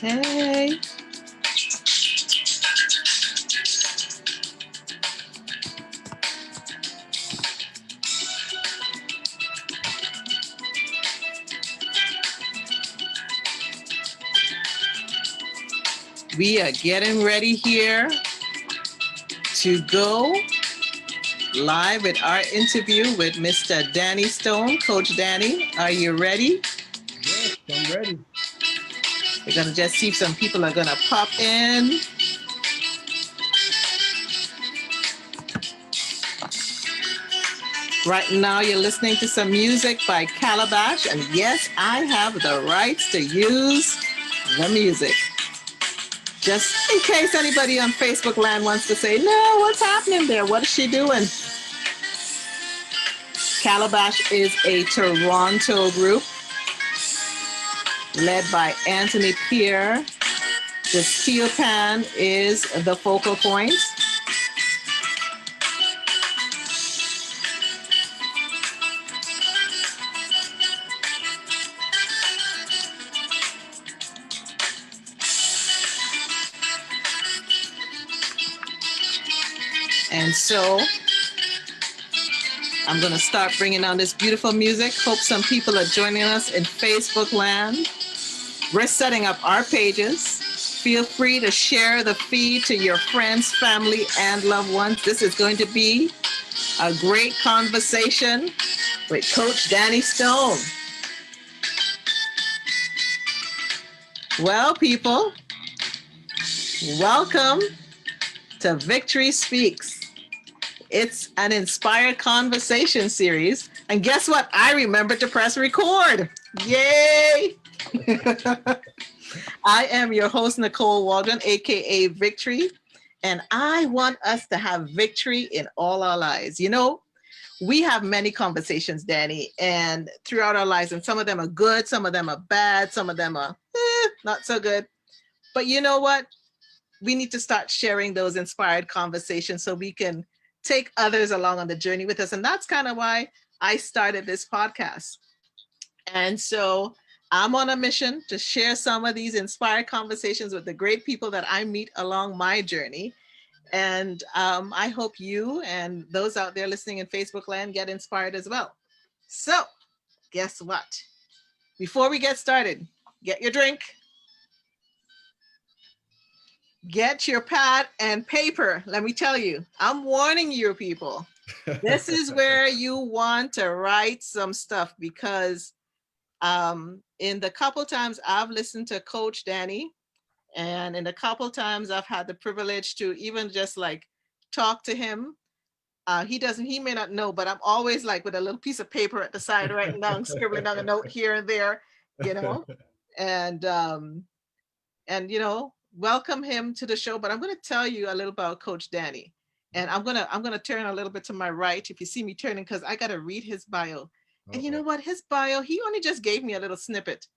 Hey. We are getting ready here to go live with our interview with Mr. Danny Stone. Coach Danny, are you ready? Yes, I'm ready. We're going to just see if some people are going to pop in. Right now, you're listening to some music by Calabash. And yes, I have the rights to use the music. Just in case anybody on Facebook land wants to say, no, what's happening there? What is she doing? Calabash is a Toronto group led by Anthony Pierre. The steel pan is the focal point. And so I'm going to start bringing on this beautiful music. Hope some people are joining us in Facebook land. We're setting up our pages. Feel free to share the feed to your friends, family, and loved ones. This is going to be a great conversation with Coach Danny Stone. Well, people, welcome to Victory Speaks. It's an inspired conversation series. And guess what? I remembered to press record. Yay! I am your host, Nicole Waldron, aka Victory. And I want us to have victory in all our lives. You know, we have many conversations, Danny, and throughout our lives, and some of them are good, some of them are bad, some of them are not so good. But you know what? We need to start sharing those inspired conversations so we can take others along on the journey with us. And that's kind of why I started this podcast. And so I'm on a mission to share some of these inspired conversations with the great people that I meet along my journey. And I hope you and those out there listening in Facebook land get inspired as well. So, guess what? Before we get started, get your drink, get your pad and paper. Let me tell you, I'm warning you, people. This is where you want to write some stuff because in the couple times I've listened to Coach Danny, and in the couple times I've had the privilege to even just like talk to him, he may not know, but I'm always like with a little piece of paper at the side, writing down, scribbling down a note here and there, you know, and you know, welcome him to the show. But I'm going to tell you a little about Coach Danny, and I'm gonna turn a little bit to my right if you see me turning, because I got to read his bio. And you know what? His bio, he only just gave me a little snippet.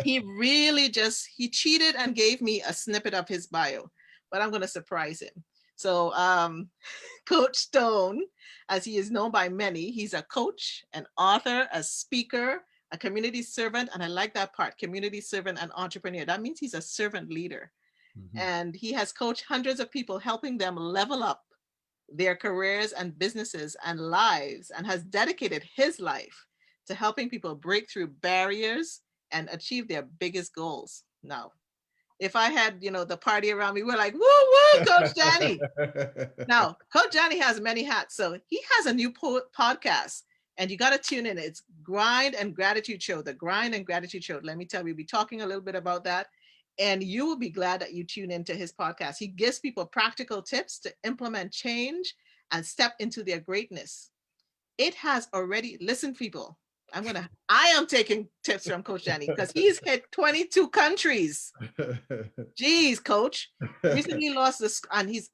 He really just, he cheated and gave me a snippet of his bio, but I'm going to surprise him. So, Coach Stone, as he is known by many, he's a coach, an author, a speaker, a community servant. And I like that part, community servant and entrepreneur. That means he's a servant leader. Mm-hmm. And he has coached hundreds of people, helping them level up their careers and businesses and lives, and has dedicated his life to helping people break through barriers and achieve their biggest goals. Now, if I had, you know, the party around me, we're like, woo, woo, Coach Danny. Now, Coach Danny has many hats. So he has a new podcast, and you got to tune in. It's Grind and Gratitude Show, the Grind and Gratitude Show. Let me tell you, we'll be talking a little bit about that. And you will be glad that you tune into his podcast. He gives people practical tips to implement change and step into their greatness. It has already, listen, people, I am taking tips from Coach Danny because he's hit 22 countries. Jeez, Coach. Recently lost this, and he's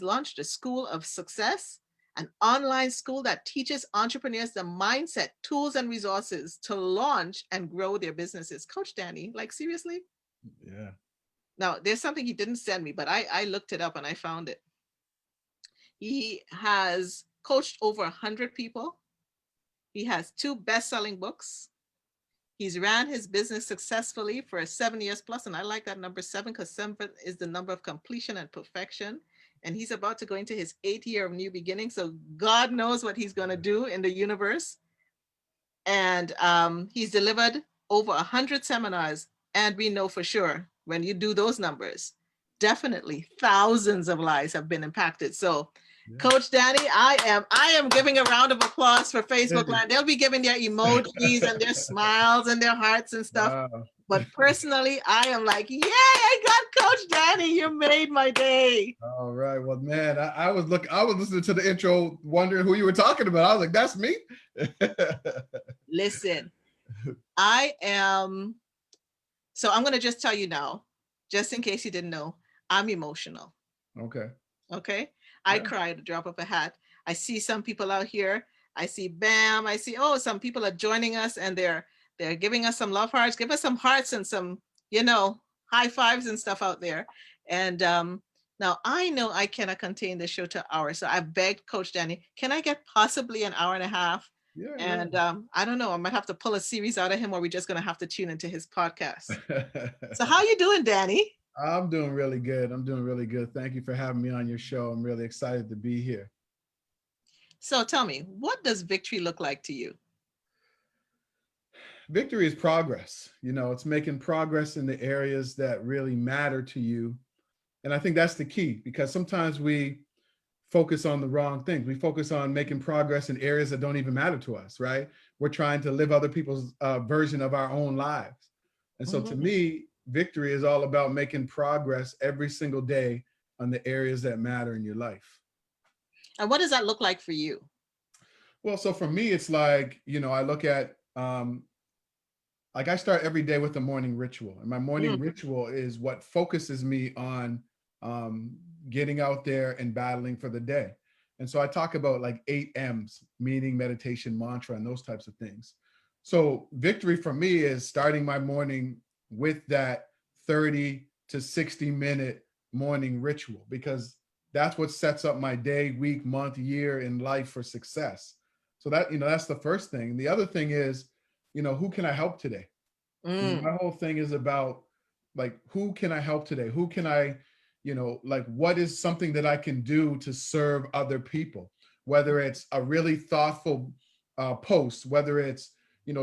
launched a School of Success, an online school that teaches entrepreneurs the mindset, tools, and resources to launch and grow their businesses. Coach Danny, like seriously? Yeah. Now, there's something he didn't send me, but I looked it up and I found it. He has coached over 100 people. He has 2 best-selling books. He's ran his business successfully for 7 years plus, and I like that number seven because seven is the number of completion and perfection. And he's about to go into his 8th year of new beginning. So God knows what he's going to do in the universe. And he's delivered over 100 seminars. And we know for sure when you do those numbers, definitely thousands of lives have been impacted. So Yeah. Coach Danny, I am giving a round of applause for Facebook Live. They'll be giving their emojis and their smiles and their hearts and stuff. Wow. But personally, I am like, yay, I got Coach Danny. You made my day. All right. Well, man, I was listening to the intro, wondering who you were talking about. I was like, that's me. Listen, so I'm going to just tell you now, just in case you didn't know, I'm emotional. Okay. Okay. I Yeah. cry at the drop of a hat. I see some people out here. I see Bam. I see, oh, some people are joining us and they're giving us some love hearts. Give us some hearts and some, high fives and stuff out there. And now I know I cannot contain the show to hours. So I begged Coach Danny, can I get possibly an hour and a half? Yeah. And I don't know, I might have to pull a series out of him or we're just going to have to tune into his podcast. So how you doing, Danny? I'm doing really good. Thank you for having me on your show. I'm really excited to be here. So tell me, what does victory look like to you? Victory is progress. It's making progress in the areas that really matter to you. And I think that's the key, because sometimes we focus on the wrong things. We focus on making progress in areas that don't even matter to us, right? We're trying to live other people's version of our own lives. And so to me, victory is all about making progress every single day on the areas that matter in your life. And what does that look like for you? Well, so for me, it's like, I look at, like I start every day with a morning ritual, and my morning ritual is what focuses me on getting out there and battling for the day. And so I talk about like 8 M's, meaning, meditation, mantra, and those types of things. So victory for me is starting my morning with that 30 to 60-minute morning ritual, because that's what sets up my day, week, month, year in life for success. So that, that's the first thing. The other thing is, who can I help today? My whole thing is about like, who can I help today? Who can I, like, what is something that I can do to serve other people? Whether it's a really thoughtful post, whether it's,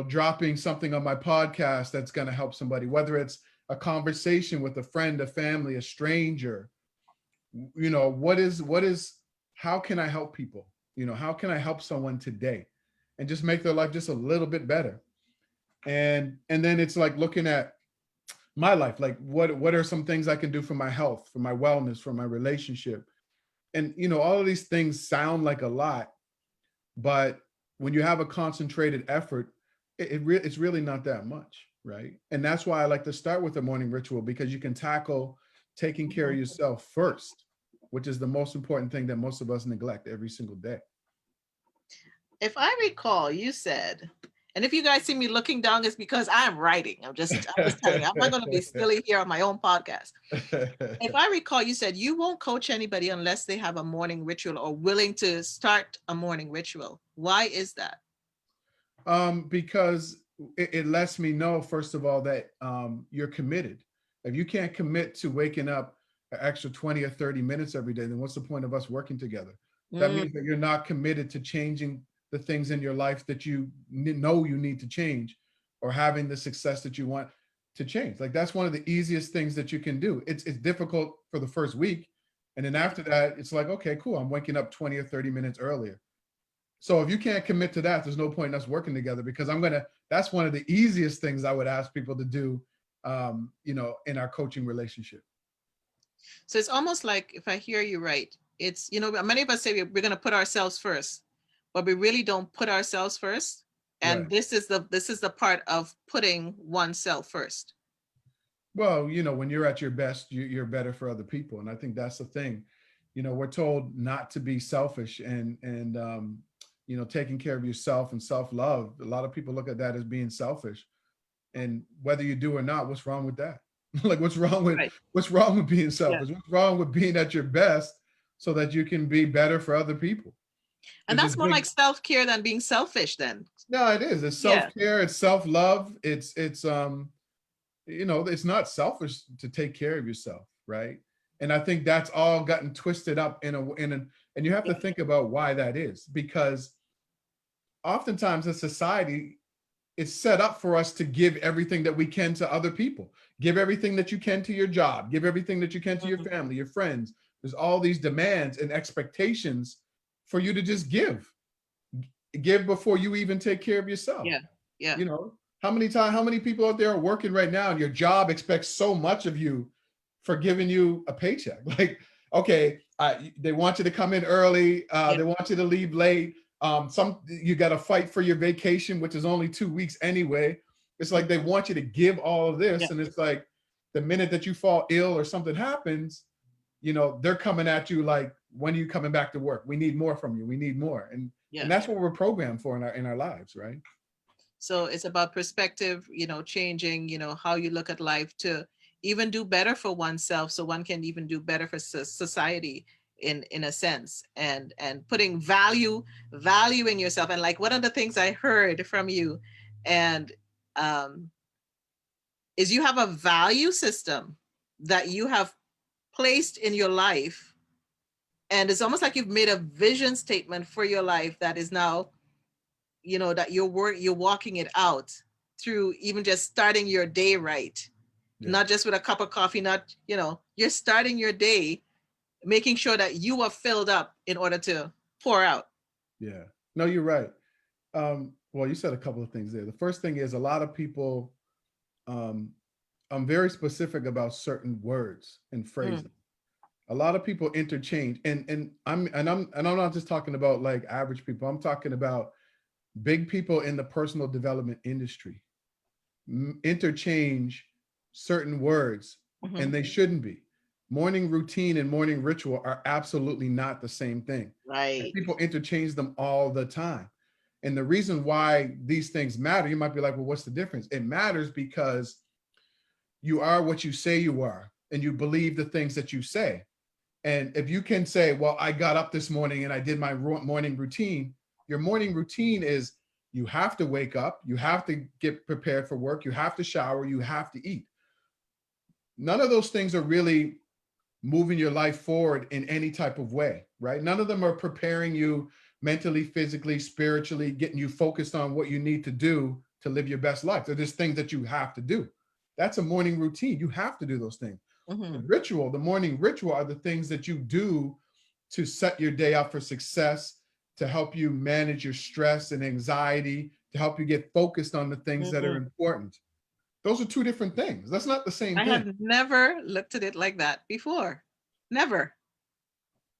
dropping something on my podcast that's going to help somebody, whether it's a conversation with a friend, a family, a stranger, how can I help people? How can I help someone today and just make their life just a little bit better? And then it's like looking at my life, like what are some things I can do for my health, for my wellness, for my relationship? And, all of these things sound like a lot, but when you have a concentrated effort, it's really not that much, right? And that's why I like to start with a morning ritual, because you can tackle taking care of yourself first, which is the most important thing that most of us neglect every single day. If I recall, you said, and if you guys see me looking down, it's because I'm writing. I'm just telling you, I'm not going to be silly here on my own podcast. If I recall, you said you won't coach anybody unless they have a morning ritual or willing to start a morning ritual. Why is that? Because it lets me know, first of all, that you're committed. If you can't commit to waking up an extra 20 or 30 minutes every day, then what's the point of us working together? That means that you're not committed to changing the things in your life that you know you need to change, or having the success that you want to change. Like, that's one of the easiest things that you can do. It's difficult for the first week. And then after that, it's like, okay, cool, I'm waking up 20 or 30 minutes earlier. So if you can't commit to that, there's no point in us working together, because that's one of the easiest things I would ask people to do, in our coaching relationship. So it's almost like, if I hear you right, it's, many of us say we're going to put ourselves first, but we really don't put ourselves first. And Right. this is the part of putting oneself first. Well, when you're at your best, you're better for other people. And I think that's the thing. We're told not to be selfish, and taking care of yourself and self-love. A lot of people look at that as being selfish. And whether you do or not, what's wrong with that? Like, what's wrong with being selfish? What's wrong with being at your best so that you can be better for other people? And There's this that's more like big, self-care than being selfish then. no, it is. It's Yeah. self-care, it's self-love. It's it's not selfish to take care of yourself, right? And I think that's all gotten twisted up and you have to Yeah. think about why that is, because oftentimes in society it's set up for us to give everything that we can to other people. Give everything that you can to your job, give everything that you can to your Mhm. family, your friends. There's all these demands and expectations for you to just give before you even take care of yourself. Yeah. Yeah. You know, how many people out there are working right now and your job expects so much of you for giving you a paycheck? Like, okay, they want you to come in early, Yeah. they want you to leave late. Some you got to fight for your vacation, which is only 2 weeks anyway. It's like they want you to give all of Yeah. this, and it's like the minute that you fall ill or something happens, they're coming at you like, when are you coming back to work? We need more from you. We need more, and Yeah. that's what we're programmed for in our lives, right? So it's about perspective, changing, how you look at life to even do better for oneself so one can even do better for society in a sense, and putting valuing yourself. And like one of the things I heard from you and um is you have a value system that you have placed in your life, and it's almost like you've made a vision statement for your life that is now, that you're walking it out through even just starting your day right, Yeah. not just with a cup of coffee, not, you're starting your day making sure that you are filled up in order to pour out. Yeah. No, you're right. Well, you said a couple of things there. The first thing is a lot of people, um, I'm very specific about certain words and Mm, phrases. A lot of people interchange, and I'm not just talking about like average people. I'm talking about big people in the personal development industry interchange certain words, mhm. and they shouldn't be. Morning routine and morning ritual are absolutely not the same thing. And Right. people interchange them all the time. And the reason why these things matter, you might be like, well, what's the difference? It matters because you are what you say you are, and you believe the things that you say. And if you can say, well, I got up this morning and I did my morning routine, your morning routine is you have to wake up, you have to get prepared for work, you have to shower, you have to eat. None of those things are really moving your life forward in any type of way, right? None of them are preparing you mentally, physically, spiritually, getting you focused on what you need to do to live your best life. They're just things that you have to do. That's a morning routine. You have to do those things. Mhm. The morning ritual are the things that you do to set your day up for success, to help you manage your stress and anxiety, to help you get focused on the things that are Mhm. important. Those are two different things. That's not the same I thing, have never looked at it like that before. Never.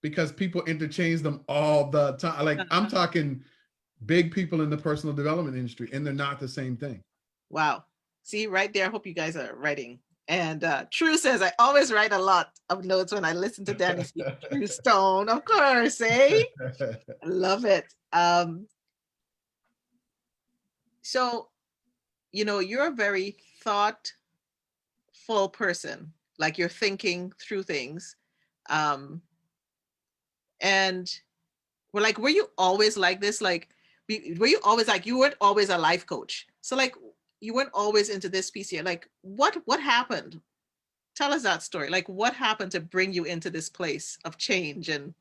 because people interchange them all the time. Like, I'm talking big people in the personal development industry, and they're not the same thing. Wow. See, right there, I hope you guys are writing. And True says, I always write a lot of notes when I listen to Danny speak. True Stone, of course, eh? I love it. So, you're a very thoughtful person, like you're thinking through things. Um, and were you always like this? Like, were you always like, you weren't always a life coach? So, like, you weren't always into this piece here. Like, what happened? Tell us that story. Like, what happened to bring you into this place of change and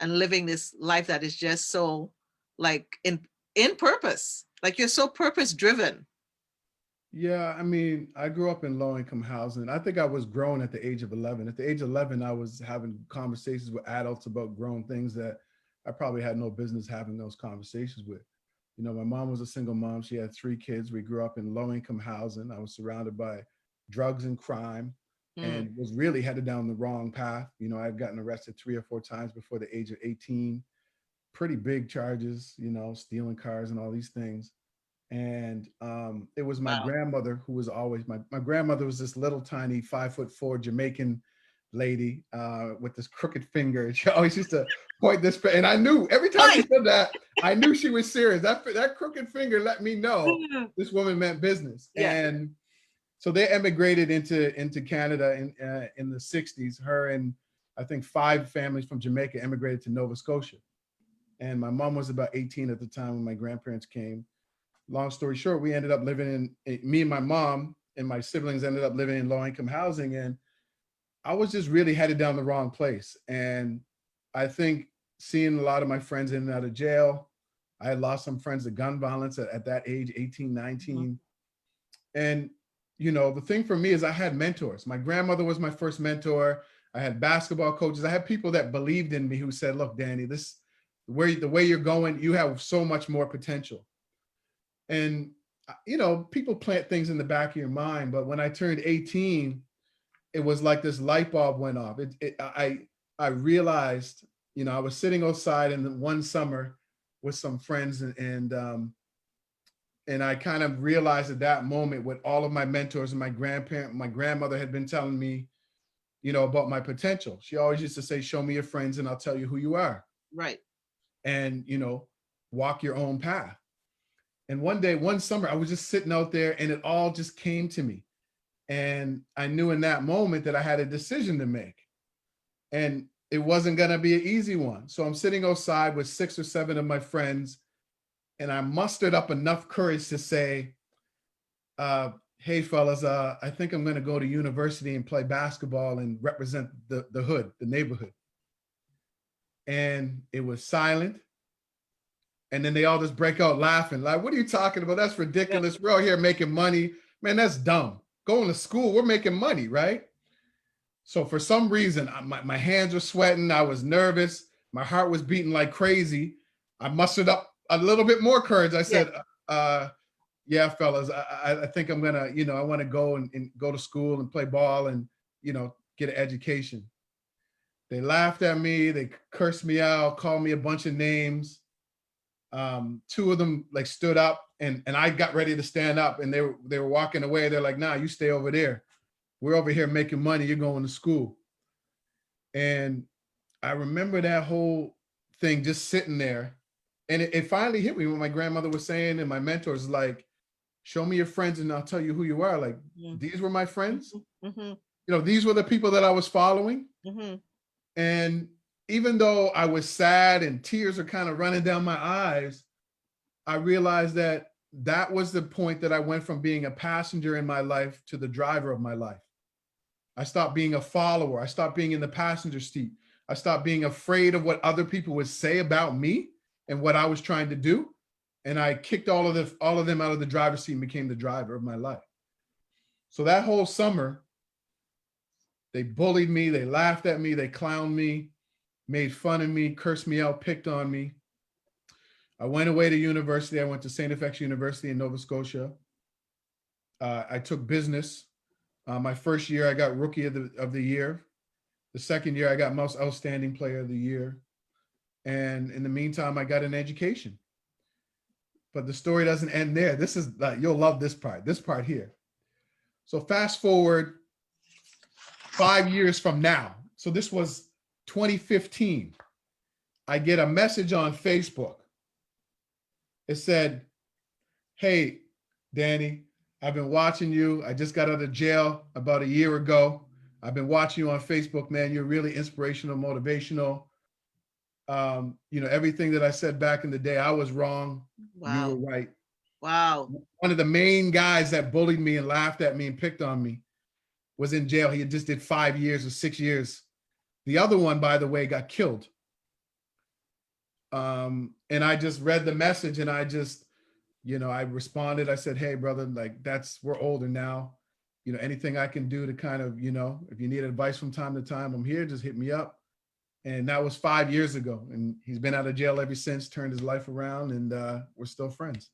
living this life that is just so, like, in purpose? Like, you're so purpose driven. Yeah, I mean, I grew up in low income housing. I think I was grown at the age of 11. At the age of 11, I was having conversations with adults about grown things that I probably had no business having those conversations with. My mom was a single mom. She had 3 kids. We grew up in low income housing. I was surrounded by drugs and crime, Mm, and was really headed down the wrong path. I'd gotten arrested 3 or 4 times before the age of 18. Pretty big charges, stealing cars and all these things. And it was my wow. grandmother who was always my grandmother was this little tiny 5'4" Jamaican lady with this crooked finger. She always used to point this, and I knew every time she Hi. said that, I knew she was serious. That crooked finger let me know this woman meant business. Yeah. And so they emigrated into Canada in the 60s. Her and I think 5 families from Jamaica emigrated to Nova Scotia. and my mom was about 18 at the time when my grandparents came. Long story short, we ended up living me and my mom and my siblings ended up living in low income housing. And I was just really headed down the wrong place. And I think seeing a lot of my friends in and out of jail, I had lost some friends to gun violence at that age, 18, Mhm. 19. And, you know, the thing for me is I had mentors. My grandmother was my first mentor. I had basketball coaches. I had people that believed in me who said, look, Danny, the way you're going, you have so much more potential. And, you know, people plant things in the back of your mind. But when I turned 18, it was like this light bulb went off. I realized, you know, I was sitting outside in the one summer with some friends and I kind of realized at that moment what all of my mentors and my grandmother had been telling me, you know, about my potential. She always used to say, show me your friends and I'll tell you who you are. Right. And, you know, walk your own path. And one day, one summer, I was just sitting out there and it all just came to me. And I knew in that moment that I had a decision to make. And it wasn't going to be an easy one. So I'm sitting outside with 6 or 7 of my friends, and I mustered up enough courage to say, hey, fellas, I think I'm going to go to university and play basketball and represent the hood, the neighborhood. And it was silent. And then they all just break out laughing. Like, what are you talking about? That's Yeah. ridiculous. We're out here making money. Man, that's dumb. Going to school, we're making money, right? So for some reason, my hands were sweating. I was nervous. My heart was beating like crazy. I mustered up a little bit more courage. I Yeah. said, yeah, fellas, I think I'm gonna, you know, I want to go and go to school and play ball and, you know, get an education. They laughed at me. They cursed me out, called me a bunch of names. 2 of them like stood up and I got ready to stand up and they were walking away. They're like, nah, you stay over there. We're over here making money. You're going to school. And I remember that whole thing just sitting there. And it finally hit me when my grandmother was saying, and my mentors, like, show me your friends and I'll tell you who you are. Like, Mhm. these were my friends. Mhm. Mhm. You know, these were the people that I was following. Mhm. And even though I was sad and tears are kind of running down my eyes, I realized that that was the point that I went from being a passenger in my life to the driver of my life. I stopped being a follower. I stopped being in the passenger seat. I stopped being afraid of what other people would say about me and what I was trying to do. And I kicked all of them out of the driver's seat and became the driver of my life. So that whole summer, they bullied me, they laughed at me, they clowned me, made fun of me, cursed me out, picked on me. I went away to university. I went to St. FX University in Nova Scotia. I took business. My first year, I got rookie of the year. The second year, I got most outstanding player of the year. And in the meantime, I got an education. But the story doesn't end there. This is you'll love this part here. So fast forward 5 years from now. So this was 2015. I get a message on Facebook. It said, hey, Danny, I've been watching you. I just got out of jail about a year ago. I've been watching you on Facebook, man. You're really inspirational, motivational. You know, everything that I said back in the day, I was wrong. You were Wow. right. Wow. One of the main guys that bullied me and laughed at me and picked on me was in jail. He had just did 5 years or 6 years. The other one, by the way, got killed. And I just read the message and I just, you know, I responded. I said, hey, brother, like we're older now. You know, anything I can do to kind of, you know, if you need advice from time to time, I'm here, just hit me up. And that was 5 years ago. And he's been out of jail ever since, turned his life around, and we're still friends.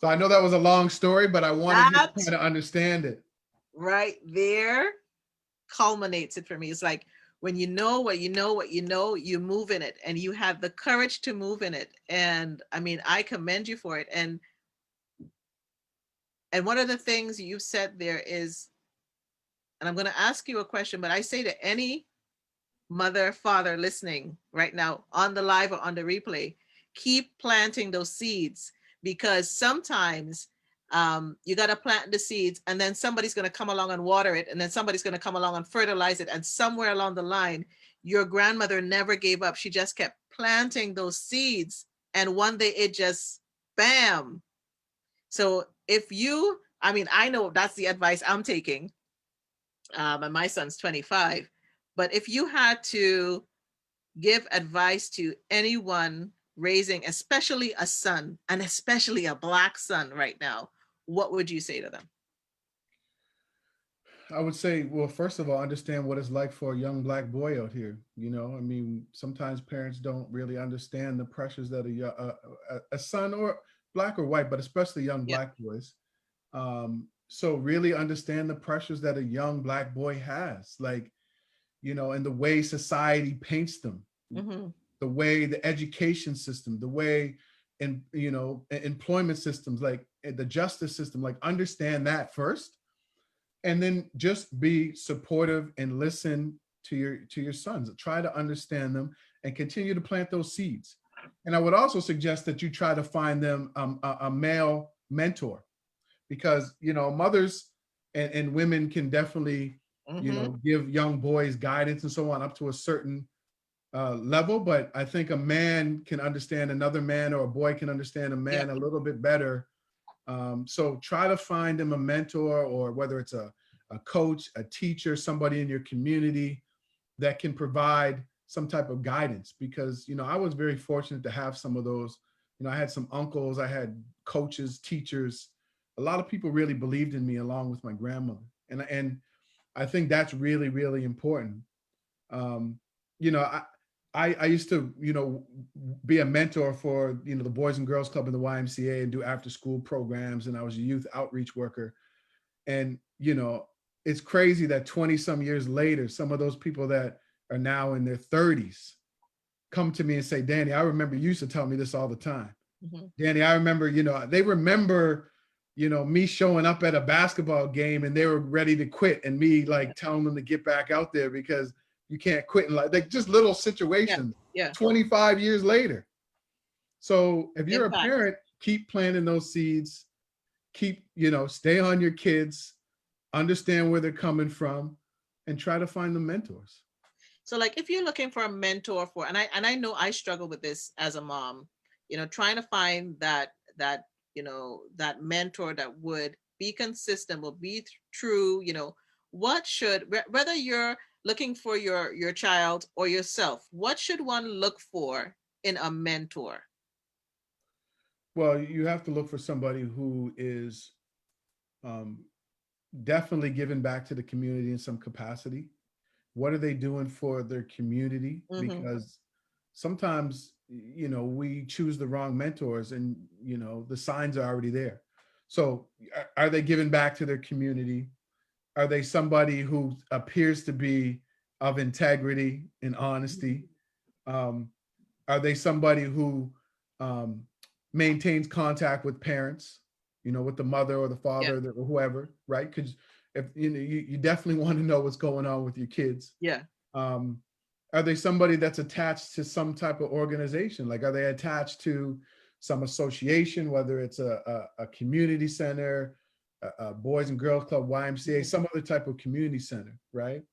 So I know that was a long story, but I wanted you to That kind of understand it. right there culminates it for me. It's like when you know what you know, what you know, you move in it and you have the courage to move in it. And I mean, I commend you for it. And one of the things you've said there is, and I'm going to ask you a question, but I say to any mother, father listening right now on the live or on the replay, keep planting those seeds because sometimes you got to plant the seeds and then somebody's going to come along and water it. And then somebody's going to come along and fertilize it. And somewhere along the line, your grandmother never gave up. She just kept planting those seeds. And one day it just, bam. So if you, I mean, I know that's the advice I'm taking. And my son's 25. But if you had to give advice to anyone raising, especially a son, and especially a Black son right now, what would you say to them? I would say, well, first of all, understand what it's like for a young Black boy out here. You know, I mean, sometimes parents don't really understand the pressures that a son, or Black or white, but especially young Yeah. Black boys. So really understand the pressures that a young Black boy has, like, you know, and the way society paints them, Mm-hmm. the way the education system, the way, and you know, employment systems, like the justice system, like understand that first, and then just be supportive and listen to your sons. Try to understand them and continue to plant those seeds. And I would also suggest that you try to find them a male mentor, because you know, mothers and women can definitely, you Mm-hmm. know, give young boys guidance and so on up to a certain level. But I think a man can understand another man, or a boy can understand a Yeah. man a little bit better. So try to find him a mentor, or whether it's a coach, a teacher, somebody in your community that can provide some type of guidance. Because, you know, I was very fortunate to have some of those. You know, I had some uncles, I had coaches, teachers. A lot of people really believed in me, along with my grandmother. And I think that's really, really important. Um, you know, I used to, you know, be a mentor for, you know, the Boys and Girls Club in the YMCA, and do after school programs. And I was a youth outreach worker. And, you know, it's crazy that 20 some years later, some of those people that are now in their 30s come to me and say, Danny, I remember you used to tell me this all the time. Mm-hmm. Danny, I remember, you know, they remember, you know, me showing up at a basketball game and they were ready to quit, and me like telling them to get back out there because you can't quit. And like just little Yeah. situations Yeah. 25 years later. So if you're a Impact. parent, keep planting those seeds, keep, you know, stay on your kids, understand where they're coming from, and try to find the mentors. So like if you're looking for a mentor for, and I know I struggle with this as a mom, trying to find that, that mentor that would be consistent, will be true, what should, whether you're looking for your child or yourself, what should one look for in a mentor? Well, you have to look for somebody who is um, definitely giving back to the community in some capacity. What are they doing for their community? Mm-hmm. Because sometimes, you know, we choose the wrong mentors, and, you know, the signs are already there. So are they giving back to their community? Are they somebody who appears to be of integrity and honesty? Um, are they somebody who um, maintains contact with parents, you know, with the mother or the Yeah. father or whoever, right? Because if you know, you definitely want to know what's going on with your kids. Yeah. um, are they somebody that's attached to some type of organization? Like, are they attached to some association, whether it's a community center, a Boys and Girls Club, YMCA, Mhm. some other type of community center, right?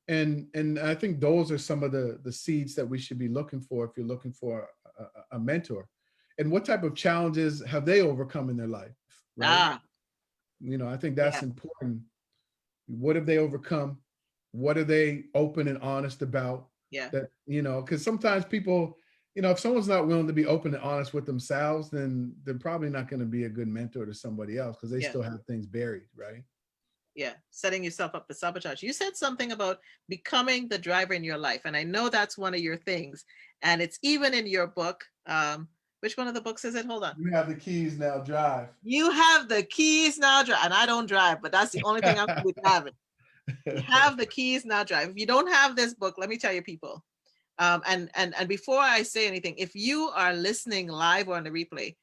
And I think those are some of the seeds that we should be looking for if you're looking for a mentor. And what type of challenges have they overcome in their life, right? Ah. You know, I think that's Yeah. important. What have they overcome? What are they open and honest about? Yeah. That, you know, because sometimes people, you know, if someone's not willing to be open and honest with themselves, then they're probably not going to be a good mentor to somebody else, because they Yeah. still have things buried, right? Yeah, setting yourself up for sabotage. You said something about becoming the driver in your life, and I know that's one of your things, and it's even in your book. Which one of the books is it? Hold on. You have the keys, now drive. You have the keys, now drive. And I don't drive, but that's the only thing I'm with having. You have the keys, now drive. If you don't have this book, let me tell you, people. And before I say anything, if you are listening live or on the replay,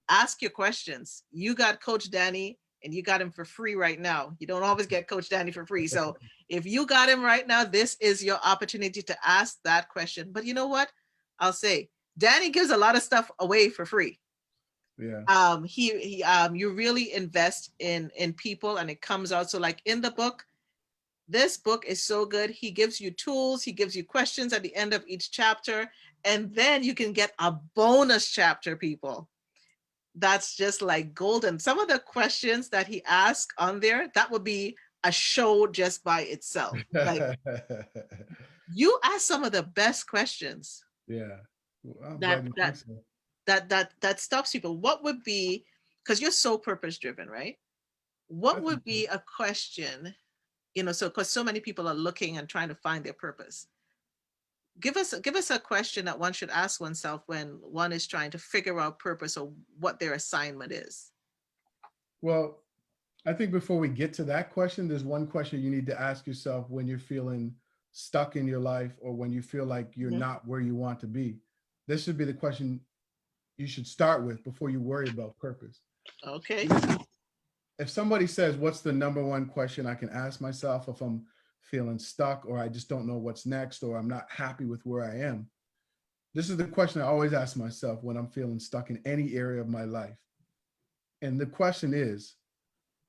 ask your questions. You got Coach Danny, and you got him for free right now. You don't always get Coach Danny for free. So if you got him right now, this is your opportunity to ask that question. But you know what? I'll say Danny gives a lot of stuff away for free. Yeah. He you really invest in people, and it comes out. So like in the book, This book is so good. He gives you tools, he gives you questions at the end of each chapter, and then you can get a bonus chapter, people. That's just like golden. Some of the questions that he asks on there, that would be a show just by itself. Like, you ask some of the best questions Yeah. Well, I'm that glad you think that so. that stops people. What would be, because you're so purpose driven, right? I What think would so. be a question, so because so many people are looking and trying to find their purpose. Give us a question that one should ask oneself when one is trying to figure out purpose or what their assignment is. Well, I think before we get to that question, there's one question you need to ask yourself when you're feeling stuck in your life or when you feel like you're Mhm. not where you want to be. This should be the question you should start with before you worry about purpose. Okay. You know, if somebody says, what's the number one question I can ask myself if I'm feeling stuck or I just don't know what's next or I'm not happy with where I am? This is the question I always ask myself when I'm feeling stuck in any area of my life. And the question is,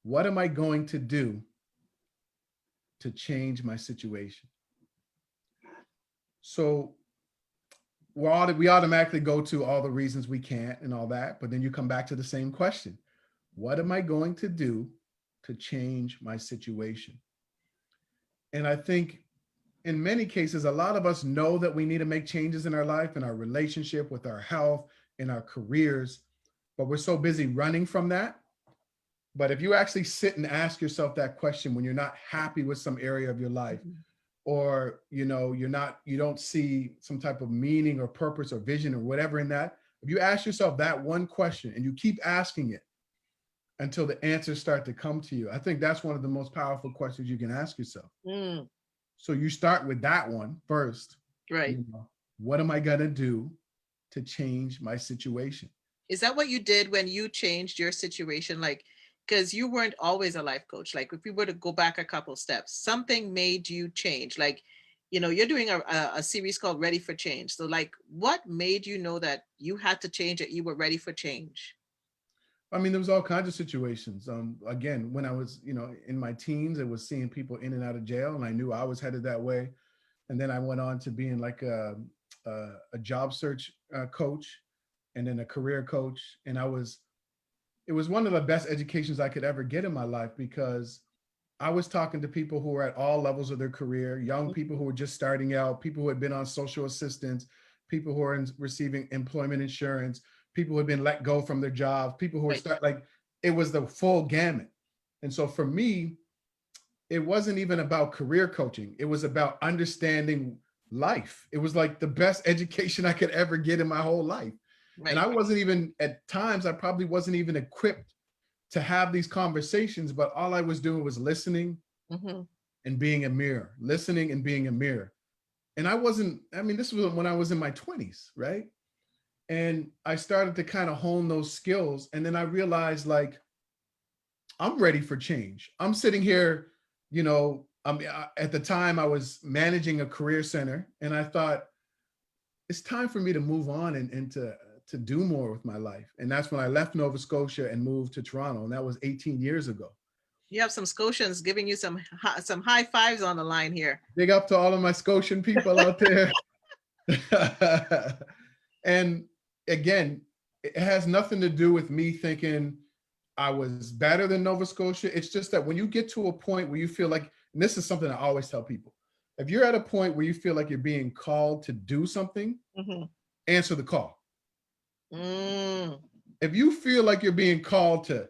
what am I going to do to change my situation? So we automatically go to all the reasons we can't and all that, but then you come back to the same question. What am I going to do to change my situation? And I think in many cases, a lot of us know that we need to make changes in our life, in our relationship, with our health, in our careers, but we're so busy running from that. But if you actually sit and ask yourself that question when you're not happy with some area of your life, Mhm. or you don't see some type of meaning or purpose or vision or whatever in that, if you ask yourself that one question and you keep asking it until the answers start to come to you, I think that's one of the most powerful questions you can ask yourself. Mm, So you start with that one first. right. You know, what am I going to do to change my situation? Is that what you did when you changed your situation? Like, because you weren't always a life coach. Like, if we were to go back a couple steps, something made you change. Like, you're doing a series called Ready for Change. So, like, what made you know that you had to change, that you were ready for change? I mean, there was all kinds of situations. Again, when I was, in my teens, it was seeing people in and out of jail, and I knew I was headed that way. And then I went on to being like a job search coach, and then a career coach. And it was one of the best educations I could ever get in my life because I was talking to people who were at all levels of their career, young people who were just starting out, people who had been on social assistance, people who are receiving employment insurance, people who had been let go from their jobs, people who were Right. like, it was the full gamut. And so for me, it wasn't even about career coaching. It was about understanding life. It was like the best education I could ever get in my whole life. And Right. I wasn't even, at times, I probably wasn't even equipped to have these conversations, but all I was doing was listening Mm-hmm. and being a mirror, listening and being a mirror. And I mean, this was when I was in my 20s, right? And I started to kind of hone those skills. And then I realized, like, I'm ready for change. I'm sitting here, at the time I was managing a career center, and I thought it's time for me to move on and to do more with my life. And that's when I left Nova Scotia and moved to Toronto, and that was 18 years ago. You have some Scotians giving you some high fives on the line here. Big up to all of my Scotian people out there. And again, it has nothing to do with me thinking I was better than Nova Scotia. It's just that when you get to a point where you feel like, and this is something I always tell people, if you're at a point where you feel like you're being called to do something, Mm-hmm. answer the call. Mm. If you feel like you're being called to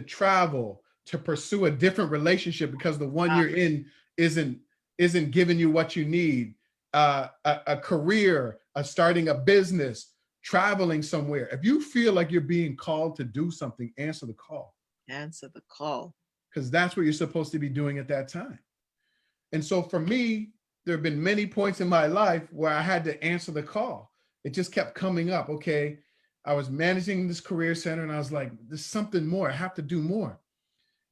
travel, to pursue a different relationship because the one Ah, you're in isn't isn't giving you what you need, a career, starting a business, traveling somewhere. If you feel like you're being called to do something, answer the call answer the call. because that's what you're supposed to be doing at that time. And so for me, there have been many points in my life where I had to answer the call. It just kept coming up. Okay, I was managing this career center and I was like, there's something more. I have to do more.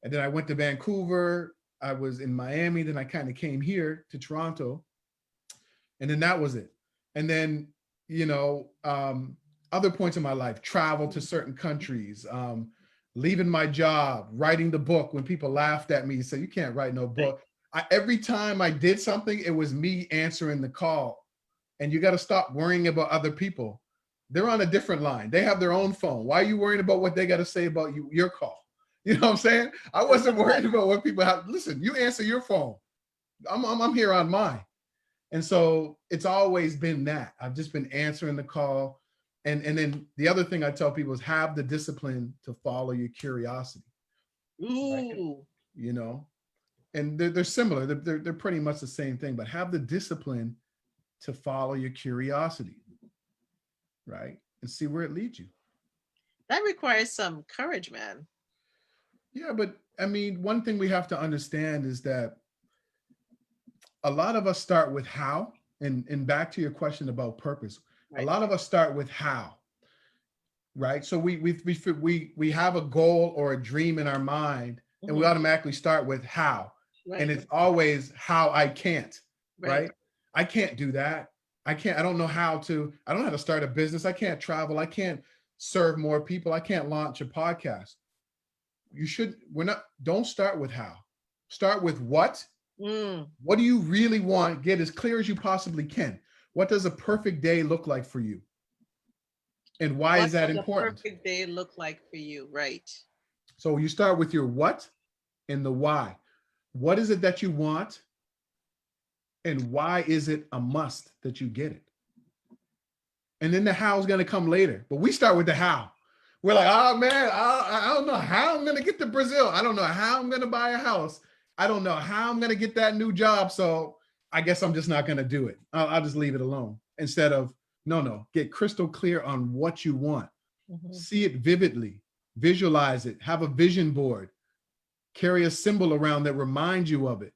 And then I went to Vancouver. I was in Miami. Then I kind of came here to Toronto. And then that was it. And then, you know, other points in my life, travel to certain countries, leaving my job, writing the book when people laughed at me, said, you can't write no Right. book. Every time I did something, it was me answering the call. And you got to stop worrying about other people. They're on a different line. They have their own phone. Why are you worrying about what they got to say about you, your call? You know what I'm saying? I I love wasn't that. worried about what people have. Listen, you answer your phone. I'm here on mine. And so it's always been that. I've just been answering the call. And then the other thing I tell people is have the discipline to follow your curiosity, right? Ooh, You know, and they're similar. They're pretty much the same thing, but have the discipline to follow your curiosity, right? And see where it leads you. that requires some courage, man. Yeah, but I mean, one thing we have to understand is that a lot of us start with how, and back to your question about purpose, a Right. lot of us start with how, right? So we have a goal or a dream in our mind, and we Mhm. automatically start with how, and Right. it's always how I can't, Right. right? I can't do that. I can't. I don't know how to. I don't know how to start a business. I can't travel. I can't serve more people. I can't launch a podcast. You should. We're not. Don't start with how. Start with what. Mm. What do you really want? Get as clear as you possibly can. What does a perfect day look like for you? And why What is that does a important? perfect day look like for you? Right. So you start with your what and the why. What is it that you want? And why is it a must that you get it? And then the how is going to come later. But we start with the how. We're like, oh man, I don't know how I'm going to get to Brazil. I don't know how I'm going to buy a house. I don't know how I'm going to get that new job. So I guess I'm just not going to do it. I'll just leave it alone. Instead of, no, get crystal clear on what you want. Mhm. See it vividly, visualize it, have a vision board, carry a symbol around that reminds you of it.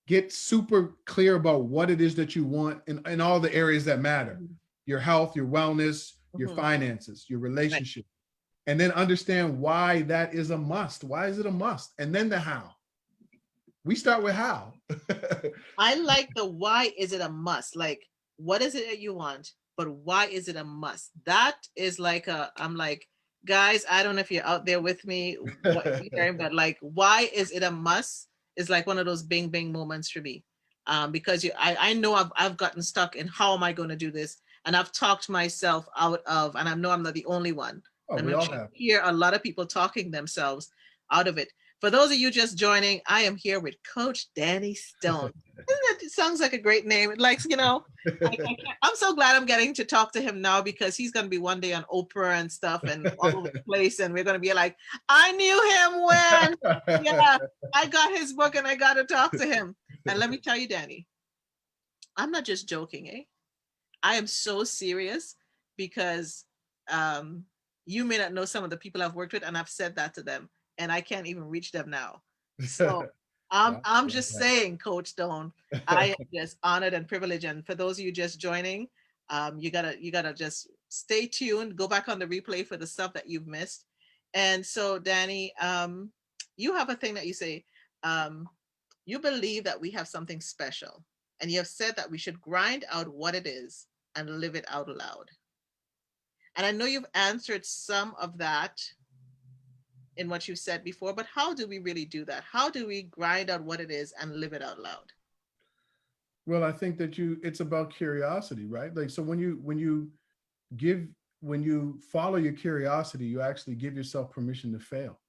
Get super clear about what it is that you want in all the areas that matter: Mhm. your health, your wellness, your Mhm. finances, your Right. relationship. And then understand why that is a must. Why is it a must? And then the how. We start with how. I like the why is it a must? Like, what is it that you want? But why is it a must? That is like I'm like, guys, I don't know if you're out there with me, what you're hearing, but like, why is it a must? Is like one of those bing bing moments for me. Because I know I've gotten stuck in how am I going to do this? And I've talked myself out of, and I know I'm not the only one. Oh, And we I'm all sure have. you hear a lot of people talking themselves out of it. For those of you just joining, I am here with Coach Danny Stone. Isn't it sounds like a great name? Like, I'm so glad I'm getting to talk to him now because he's going to be one day on Oprah and stuff and all over the place. And we're going to be like, I knew him when, yeah, I got his book and I got to talk to him. And let me tell you, Danny, I'm not just joking, eh? I am so serious because um, you may not know some of the people I've worked with, and I've said that to them, and I can't even reach them now. So Yeah, I'm love just saying, Coach Stone, I am that. just honored and privileged. And for those of you just joining, you gotta just stay tuned. Go back on the replay for the stuff that you've missed. And so, Danny, you have a thing that you say. Um, you believe that we have something special, and you have said that we should grind out what it is and live it out loud. And I know you've answered some of that in what you said before, but how do we really do that? How do we grind out what it is and live it out loud? Well, I think that it's about curiosity, right? Like, so give, when you follow your curiosity, you actually give yourself permission to fail.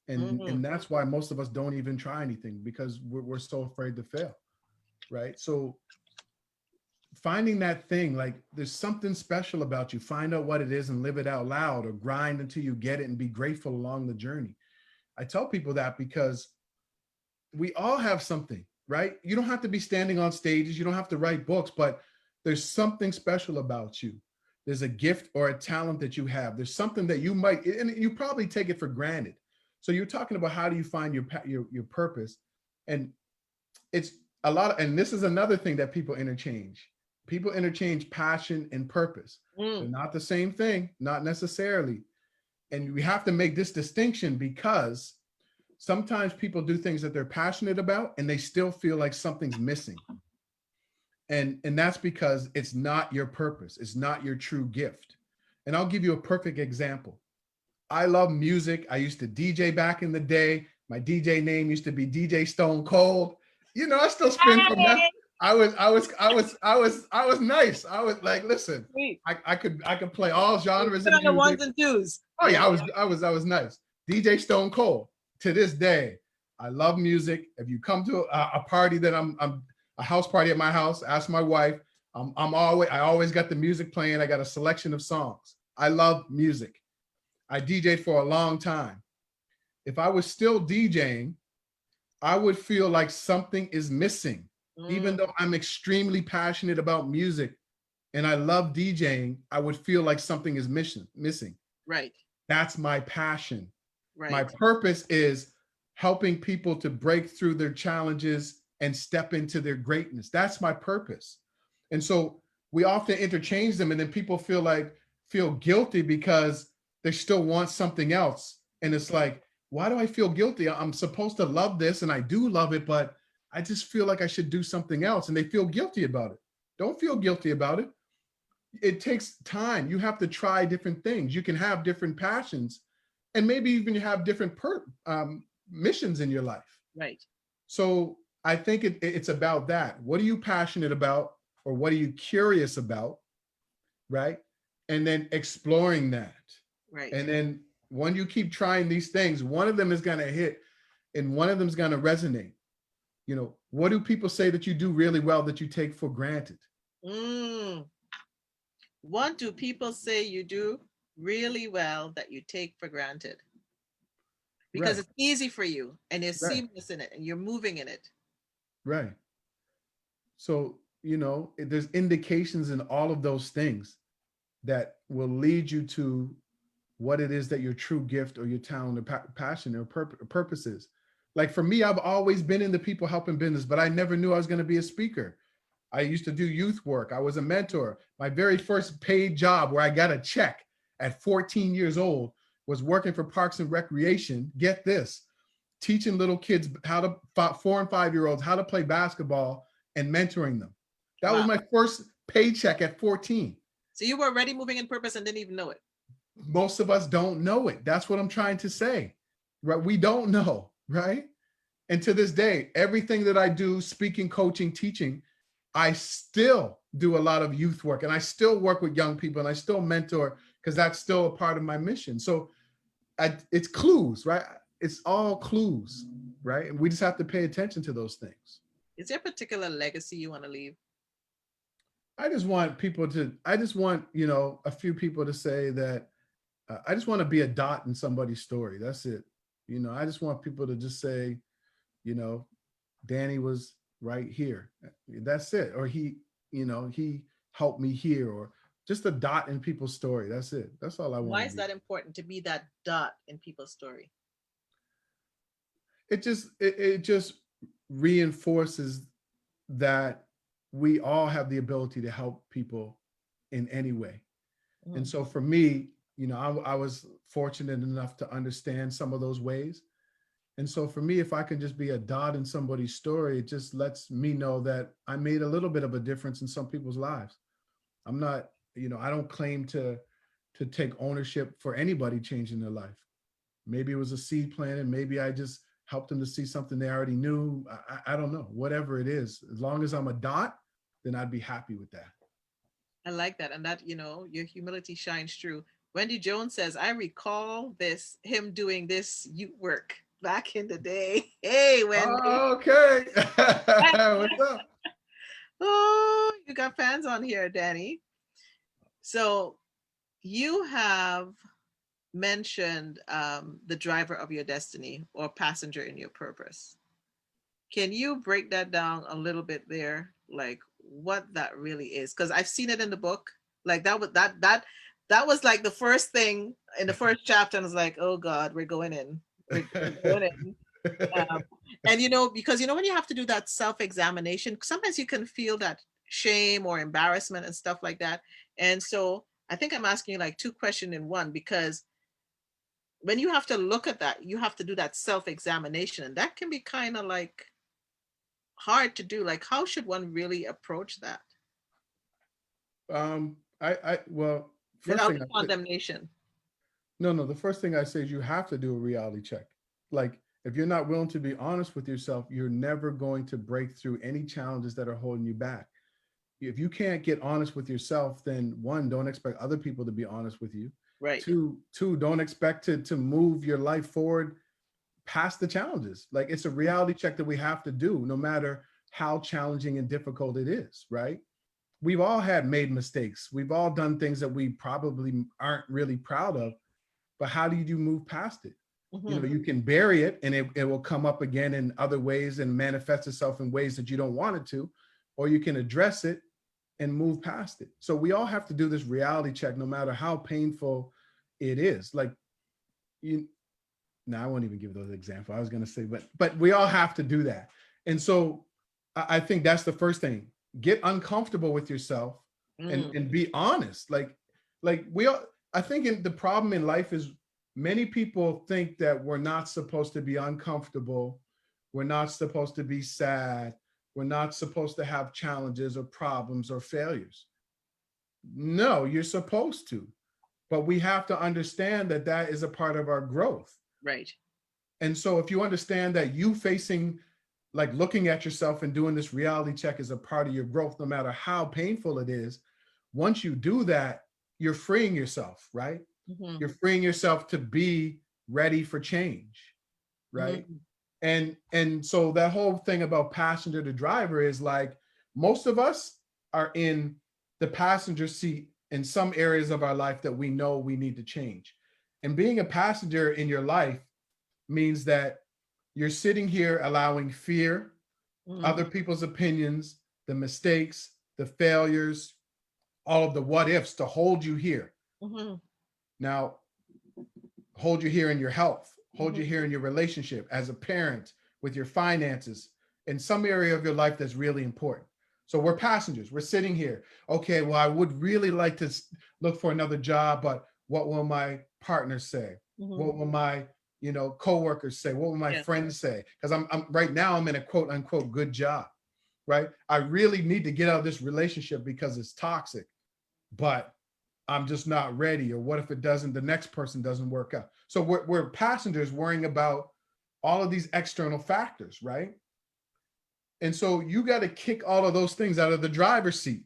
Mm-hmm. And that's why most of us don't even try anything, because we're so afraid to fail, right? So finding that thing, like there's something special about you, find out what it is and live it out loud, or grind until you get it and be grateful along the journey. I tell people that because we all have something, right? You don't have to be standing on stages, you don't have to write books, but there's something special about you. There's a gift or a talent that you have. There's something that you might, and you probably take it for granted. So you're talking about how do you find your purpose, and it's a lot of, and this is another thing that people interchange. People interchange passion and purpose. They're Mm. not the same thing, not necessarily. And we have to make this distinction because sometimes people do things that they're passionate about and they still feel like something's missing. And that's because it's not your purpose. It's not your true gift. And I'll give you a perfect example. I love music. I used to DJ back in the day. My DJ name used to be DJ Stone Cold. I still spin from that. I was nice. I was like, listen, Sweet. I could play all You genres put of on the music. ones and twos. Oh Yeah. yeah, I was nice. DJ Stone Cold. To this day, I love music. If you come to a party that I'm a house party at my house, ask my wife. I always got the music playing. I got a selection of songs. I love music. I DJed for a long time. If I was still DJing, I would feel like something is missing. Even Mm, though I'm extremely passionate about music and I love DJing, I would feel like something is missing. right. That's my passion. My Right. purpose is helping people to break through their challenges and step into their greatness. That's my purpose. And so we often interchange them, and then people feel guilty because they still want something else. And it's like, why do I feel guilty? I'm supposed to love this and I do love it, but I just feel like I should do something else. And they feel guilty about it. Don't feel guilty about it. It takes time. You have to try different things. You can have different passions, and maybe even you have different missions in your life. Right. So I think it's about that. What are you passionate about, or what are you curious about, right? And then exploring that. Right. And then when you keep trying these things, one of them is going to hit, and one of them is going to resonate. What do people say that you do really well that you take for granted? Mm. What do people say you do really well that you take for granted? Because Right, it's easy for you and you're right, seamless in it and you're moving in it. right. So, there's indications in all of those things that will lead you to what it is that your true gift or your talent or passion or purpose is. Like for me, I've always been in the people helping business, but I never knew I was going to be a speaker. I used to do youth work. I was a mentor. My very first paid job where I got a check at 14 years old was working for Parks and Recreation. Get this, teaching little kids how to 4 and 5 year olds how to play basketball and mentoring them. That was Wow. my first paycheck at 14. So you were already moving in purpose and didn't even know it. Most of us don't know it. That's what I'm trying to say. Right? We don't know, right? And to this day, everything that I do, speaking, coaching, teaching, I still do a lot of youth work, and I still work with young people, and I still mentor because that's still a part of my mission. So it's clues, right? It's all clues, right? And we just have to pay attention to those things. Is there a particular legacy you want to leave? I just want, a few people to say that I just want to be a dot in somebody's story. That's it. I just want people to just say, you know, Danny was right here. That's it. Or he helped me here, or just a dot in people's story. That's it. That's all I want Why to is be. that important to be that dot in people's story? It just reinforces that we all have the ability to help people in any way. And Mm. so for me, I was fortunate enough to understand some of those ways. And so for me, if I can just be a dot in somebody's story, it just lets me know that I made a little bit of a difference in some people's lives. I'm not, I don't claim to take ownership for anybody changing their life. Maybe it was a seed planted. Maybe I just helped them to see something they already knew. I don't know. Whatever it is, as long as I'm a dot, then I'd be happy with that. I like that. And that, your humility shines through. Wendy Jones says, I recall him doing this youth work back in the day. Hey, Wendy. Okay. What's up? Oh, you got fans on here, Danny. So you have mentioned the driver of your destiny or passenger in your purpose. Can you break that down a little bit there? Like what that really is? Because I've seen it in the book. Like that was like the first thing in the first chapter, and I was like, oh God, we're going in. We're going in. Um, and because when you have to do that self-examination, sometimes you can feel that shame or embarrassment and stuff like that. And so I think I'm asking you like two questions in one, because when you have to look at that, you have to do that self-examination, and that can be kind of like hard to do. Like, how should one really approach that Well, first without thing the I say, condemnation? no, no, the first thing I say is you have to do a reality check. Like If you're not willing to be honest with yourself, you're never going to break through any challenges that are holding you back. If you can't get honest with yourself, then one, don't expect other people to be honest with you. Right. Two, don't expect to move your life forward past the challenges. Like, it's a reality check that we have to do, no matter how challenging and difficult it is, right? We've all had made mistakes. We've all done things that we probably aren't really proud of, but how do you move past it? You know, Mm-hmm. you can bury it and it will come up again in other ways and manifest itself in ways that you don't want it to, or you can address it and move past it. So we all have to do this reality check, no matter how painful it is. Like, you, no, I won't even give those examples. I was going to say, but we all have to do that. And so I think that's the first thing. Get uncomfortable with yourself Mm. and be honest. Like we all, I think the problem in life is many people think that we're not supposed to be uncomfortable. We're not supposed to be sad. We're not supposed to have challenges or problems or failures. No, you're supposed to. But we have to understand that that is a part of our growth. Right. And so if you understand that you facing, like looking at yourself and doing this reality check is a part of your growth, no matter how painful it is, once you do that, you're freeing yourself, right? Mm-hmm. You're freeing yourself to be ready for change, right? Mm-hmm. And so that whole thing about passenger to driver is like, most of us are in the passenger seat in some areas of our life that we know we need to change. And being a passenger in your life means that you're sitting here allowing fear, Mm-hmm. other people's opinions, the mistakes, the failures, all of the what ifs to hold you here. Mm-hmm. Now, hold you here in your health, hold you Mm-hmm. here in your relationship, as a parent, with your finances, in some area of your life that's really important. So we're passengers. We're sitting here. Okay, well, I would really like to look for another job, but what will my partner say? Mm-hmm. What will my, coworkers say? What will my Yeah. friends say? Because I'm right now I'm in a quote unquote good job, right? I really need to get out of this relationship because it's toxic, but I'm just not ready. Or what if it doesn't, the next person doesn't work out? So we're passengers worrying about all of these external factors, right? And so you got to kick all of those things out of the driver's seat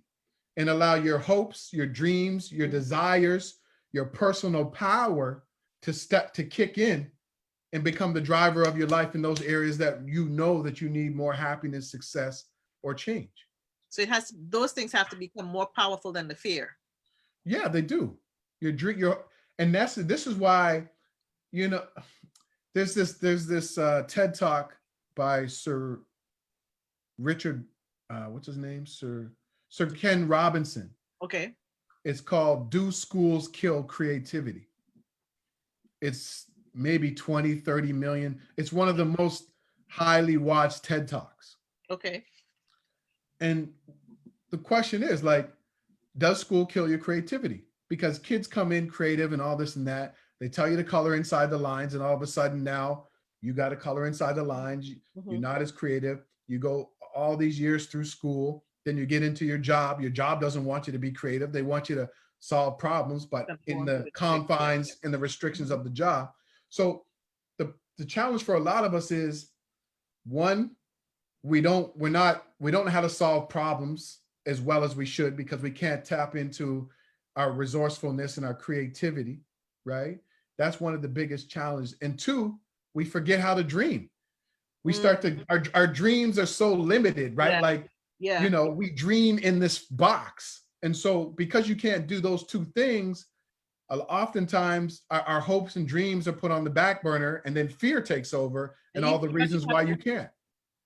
and allow your hopes, your dreams, your desires, your personal power to kick in and become the driver of your life in those areas that you know that you need more happiness, success, or change. So it has those things have to become more powerful than the fear. Yeah, they do. Your and this is why, you know, there's this TED talk by Sir Richard, what's his name? Sir Ken Robinson. Okay. It's called Do Schools Kill Creativity? It's maybe 20, 30 million. It's one of the most highly watched TED Talks. Okay. And the question is, like, does school kill your creativity? Because kids come in creative and all this and that. They tell you to color inside the lines, and all of a sudden now you got to color inside the lines. You're Mm-hmm. not as creative. You go all these years through school, then you get into your job. Your job doesn't want you to be creative. They want you to solve problems, but in Conform to the the strict. Yeah. confines and the restrictions of the job. So the challenge for a lot of us is, one, we don't know how to solve problems as well as we should, because we can't tap into our resourcefulness and our creativity, right? That's one of the biggest challenges. And two, we forget how to dream. We start Mm. to our dreams are so limited, right? Yeah. Like, Yeah. we dream in this box. And so because you can't do those two things, oftentimes our hopes and dreams are put on the back burner, and then fear takes over And and you all the forgot you reasons had why a you dream. can't.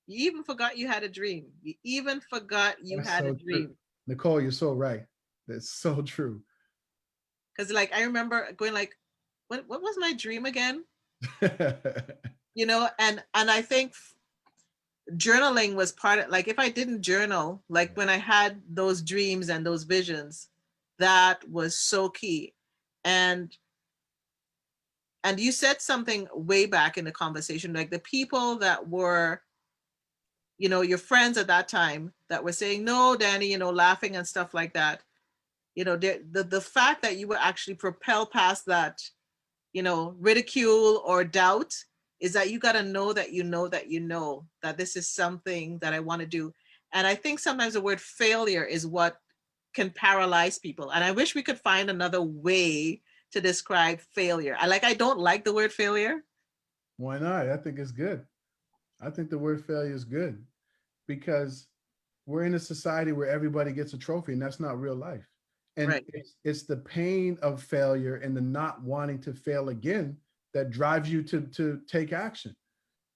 You even forgot you had a dream. You even forgot you That's had a so true. dream. Nicole, you're so right. That's so true. Because like I remember going like, what was my dream again? And I think journaling was part of, like, if I didn't journal, like when I had those dreams and those visions, that was so key. And you said something way back in the conversation, like the people that were, your friends at that time that were saying, no, Danny, laughing and stuff like that, the fact that you were actually propelled past that, ridicule or doubt is that you got to know that you know that you know that this is something that I want to do. And I think sometimes the word failure is what can paralyze people. And I wish we could find another way to describe failure. I don't like the word failure. Why not? I think it's good. I think the word failure is good because we're in a society where everybody gets a trophy, and that's not real life. And Right. it's the pain of failure and the not wanting to fail again that drives you to take action,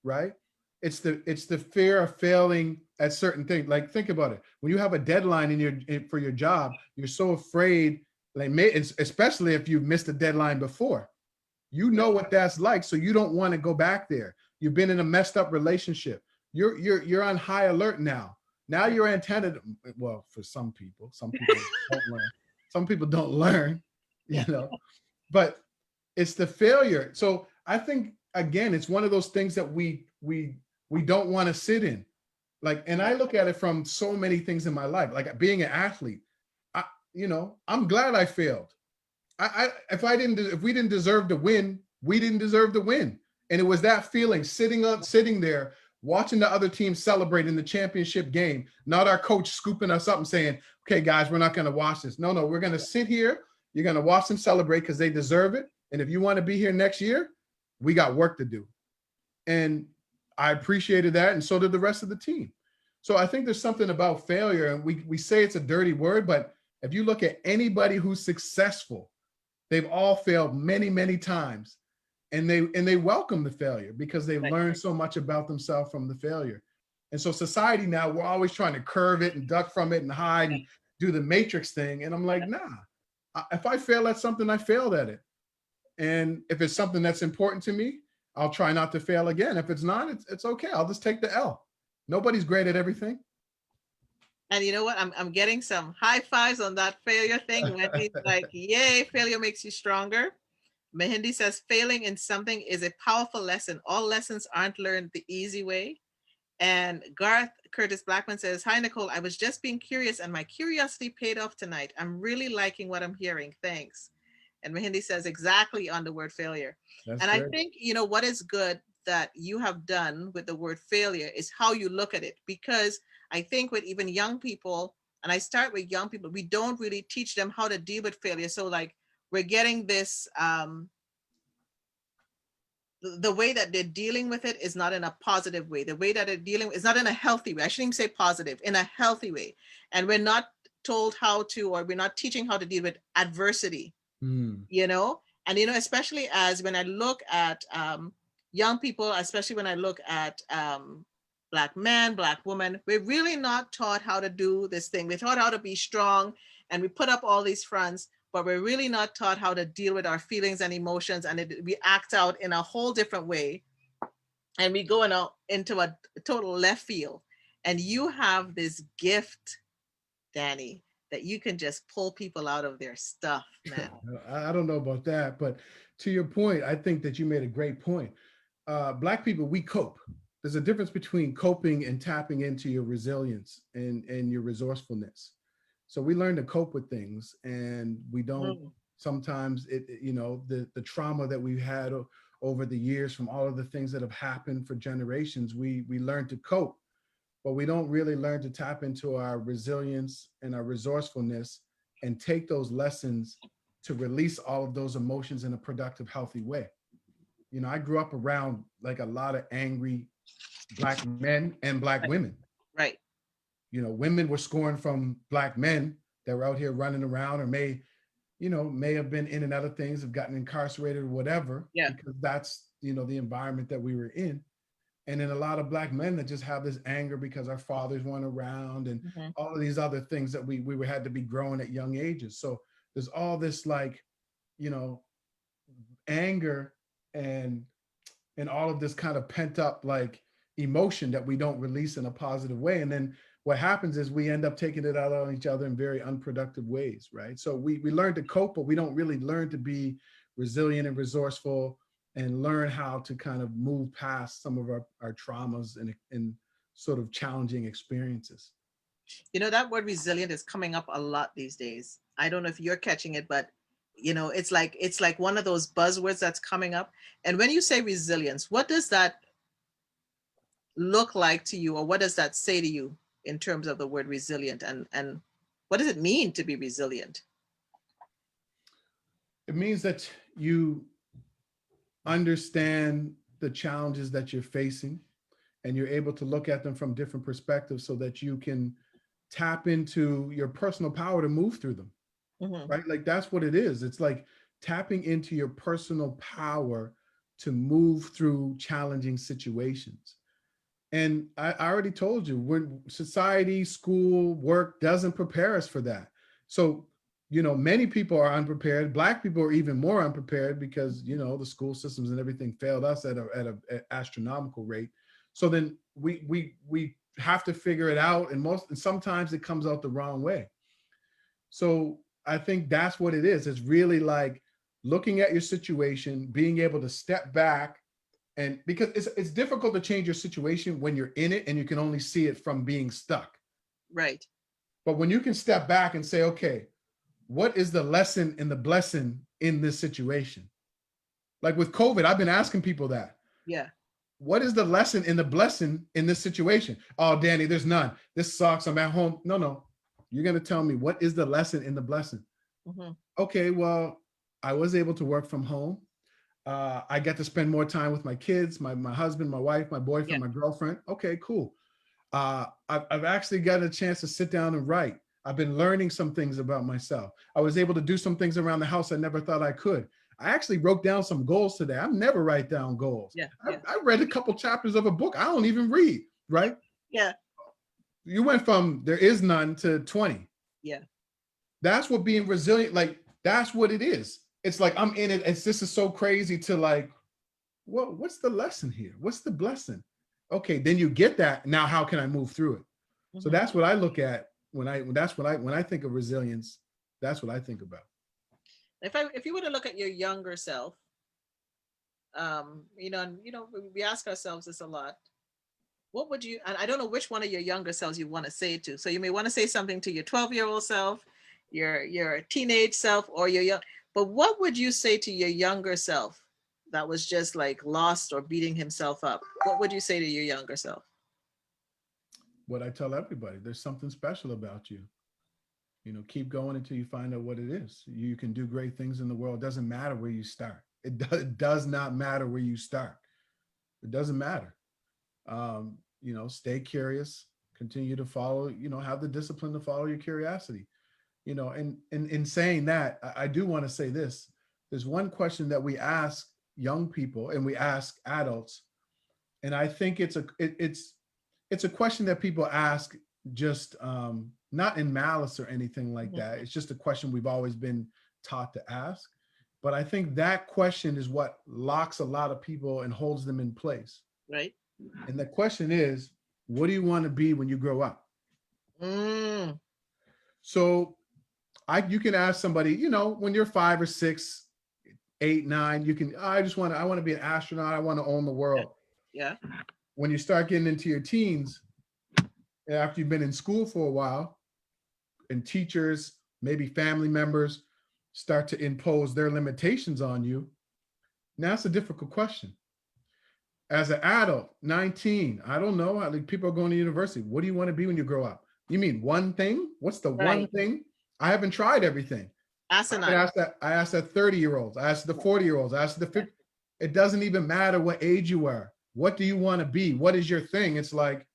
right? It's the fear of failing at certain things. Like, think about it. When you have a deadline for your job, you're so afraid, like, especially if you've missed a deadline before. You know Right. what that's like, so you don't want to go back there. You've been in a messed up relationship. You're on high alert now. Now Right. your antenna, well, for some people don't learn. Some people don't learn, you Yeah. know. But it's the failure. So I think, again, it's one of those things that we don't want to sit in. Like, and I look at it from so many things in my life. Like, being an athlete, I, I'm glad I failed. If we didn't deserve to win, we didn't deserve to win. And it was that feeling, sitting there watching the other team celebrate in the championship game, not our coach scooping us up and saying, okay, guys, we're not going to watch this. No, we're going to sit here. You're going to watch them celebrate because they deserve it. And if you want to be here next year, we got work to do. And I appreciated that. And so did the rest of the team. So I think there's something about failure. And we say it's a dirty word, but if you look at anybody who's successful, they've all failed many, many times, and they welcome the failure because they've Right. learned so much about themselves from the failure. And so society now, we're always trying to curve it and duck from it and hide and do the matrix thing. And I'm like, nah. If I fail at something, I failed at it. And if it's something that's important to me, I'll try not to fail again. If it's not, it's okay. I'll just take the L. Nobody's great at everything. And you know what? I'm getting some high fives on that failure thing. Wendy's like, yay, failure makes you stronger. Mehindy says, failing in something is a powerful lesson. All lessons aren't learned the easy way. And Garth Curtis Blackman says, hi, Nicole. I was just being curious and my curiosity paid off tonight. I'm really liking what I'm hearing. Thanks. And Mehindy says, exactly on the word failure. That's And I great. think, what is good that you have done with the word failure is how you look at it. Because I think with even young people, and I start with young people, we don't really teach them how to deal with failure. So, like, we're getting this the way that they're dealing with it is not in a positive way. The way that they're dealing is not in a healthy way. I shouldn't even say positive, in a healthy way. And we're not told how to, or we're not teaching how to deal with adversity, Mm. you know? And, especially as when I look at young people, especially when I look at Black men, Black women, we're really not taught how to do this thing. We're taught how to be strong and we put up all these fronts, but we're really not taught how to deal with our feelings and emotions. And we act out in a whole different way. And we go into a total left field. And you have this gift, Danny, that you can just pull people out of their stuff, man. I don't know about that, but to your point, I think that you made a great point. Black people, we cope. There's a difference between coping and tapping into your resilience and your resourcefulness. So we learn to cope with things, and we don't. Mm. Sometimes the trauma that we've had over the years from all of the things that have happened for generations, we learn to cope, but we don't really learn to tap into our resilience and our resourcefulness and take those lessons to release all of those emotions in a productive, healthy way. I grew up around like a lot of angry Black men and Black Right. women. Right. Women were scorned from Black men that were out here running around, or may have been in and out of things, have gotten incarcerated or whatever, Yeah. because that's, the environment that we were in. And then a lot of Black men that just have this anger because our fathers weren't around, and Mhm. all of these other things that we had to be growing at young ages. So there's all this, like, you know anger and all of this kind of pent up, like, emotion that we don't release in a positive way. And then what happens is we end up taking it out on each other in very unproductive ways, right? So we learn to cope, but we don't really learn to be resilient and resourceful, and learn how to kind of move past some of our traumas and sort of challenging experiences. That word resilient is coming up a lot these days. I don't know if you're catching it, but You know, it's like one of those buzzwords that's coming up. And when you say resilience, what does that look like to you, or what does that say to you in terms of the word resilient, and what does it mean to be resilient? It means that you understand the challenges that you're facing and you're able to look at them from different perspectives so that you can tap into your personal power to move through them, Hmm. right? Like that's what it is. It's like tapping into your personal power to move through challenging situations. And I already told you, when society, school, work doesn't prepare us for that. So, many people are unprepared. Black people are even more unprepared because, the school systems and everything failed us at a astronomical rate. So then we have to figure it out. And sometimes it comes out the wrong way. So I think that's what it is. It's really like looking at your situation, being able to step back, and because it's difficult to change your situation when you're in it and you can only see it from being stuck. Right. But when you can step back and say, okay, what is the lesson and the blessing in this situation? Like with COVID, I've been asking people that. Yeah. What is the lesson and the blessing in this situation? Oh, Danny, there's none. This sucks. I'm at home. No, no. You're going to tell me what is the lesson in the blessing. Hmm. Okay, well, I was able to work from home. I get to spend more time with my kids, my husband, my wife, my Yeah. boyfriend, my girlfriend. Okay, cool. I've actually got a chance to sit down and write. I've been learning some things about myself. I was able to do some things around the house I never thought I could. I actually wrote down some goals today. I never write down goals. Yeah. I, Yeah. I read a couple chapters of a book I don't even read, right? Yeah. You went from there is none to 20. Yeah. That's what being resilient, like, that's what it is. It's like I'm in it. This is so crazy to like, well, what's the lesson here? What's the blessing? Okay, then you get that. Now, how can I move through it? So Hmm. that's what I look at when I think of resilience. That's what I think about. If you were to look at your younger self, you know, and you know, we ask ourselves this a lot. What would you, and I don't know which one of your younger selves you want to say to. So you may want to say something to your 12-year-old self, your teenage self, or your young, but what would you say to your younger self that was just like lost or beating himself up? What would you say to your younger self? What I tell everybody, there's something special about you. Keep going until you find out what it is. You can do great things in the world. It doesn't matter where you start. It does not matter where you start. It doesn't matter. Stay curious, continue to follow, have the discipline to follow your curiosity. And in saying that, I do want to say this. There's one question that we ask young people and we ask adults, and I think it's a question that people ask just not in malice or anything like Mhm. that. It's just a question we've always been taught to ask. But I think that question is what locks a lot of people and holds them in place. Right? And the question is, what do you want to be when you grow up? Mm, So you can ask somebody, when you're 5 or 6, 8, 9, you can, I want to be an astronaut. I want to own the world. yeah. When you start getting into your teens, after you've been in school for a while, and teachers, maybe family members start to impose their limitations on you, now it's a difficult question. As an adult, 19, I don't know, like people are going to university. What do you want to be when you grow up? You mean one thing? What's the one Right. thing? I haven't tried everything. Asinine. I asked that 30-year-olds. I asked the 40-year-olds. I asked the Yeah. 50. It doesn't even matter what age you are. What do you want to be? What is your thing? It's like,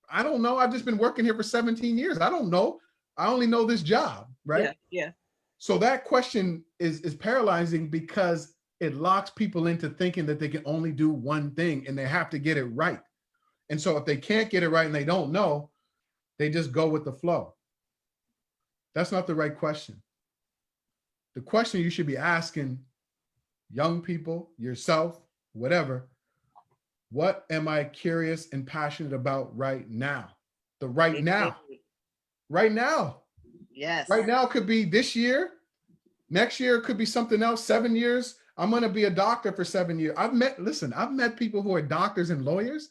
I don't know. I've just been working here for 17 years. I don't know. I only know this job, right? Yeah. Yeah. So that question is paralyzing because it locks people into thinking that they can only do one thing and they have to get it right. And so if they can't get it right and they don't know, they just go with the flow. That's not the right question. The question you should be asking young people, yourself, whatever, what am I curious and passionate about right now? The right now, Exactly. right now, Yes. right now could be this year. Next year could be something else. 7 years. I'm going to be a doctor for 7 years. I've met people who are doctors and lawyers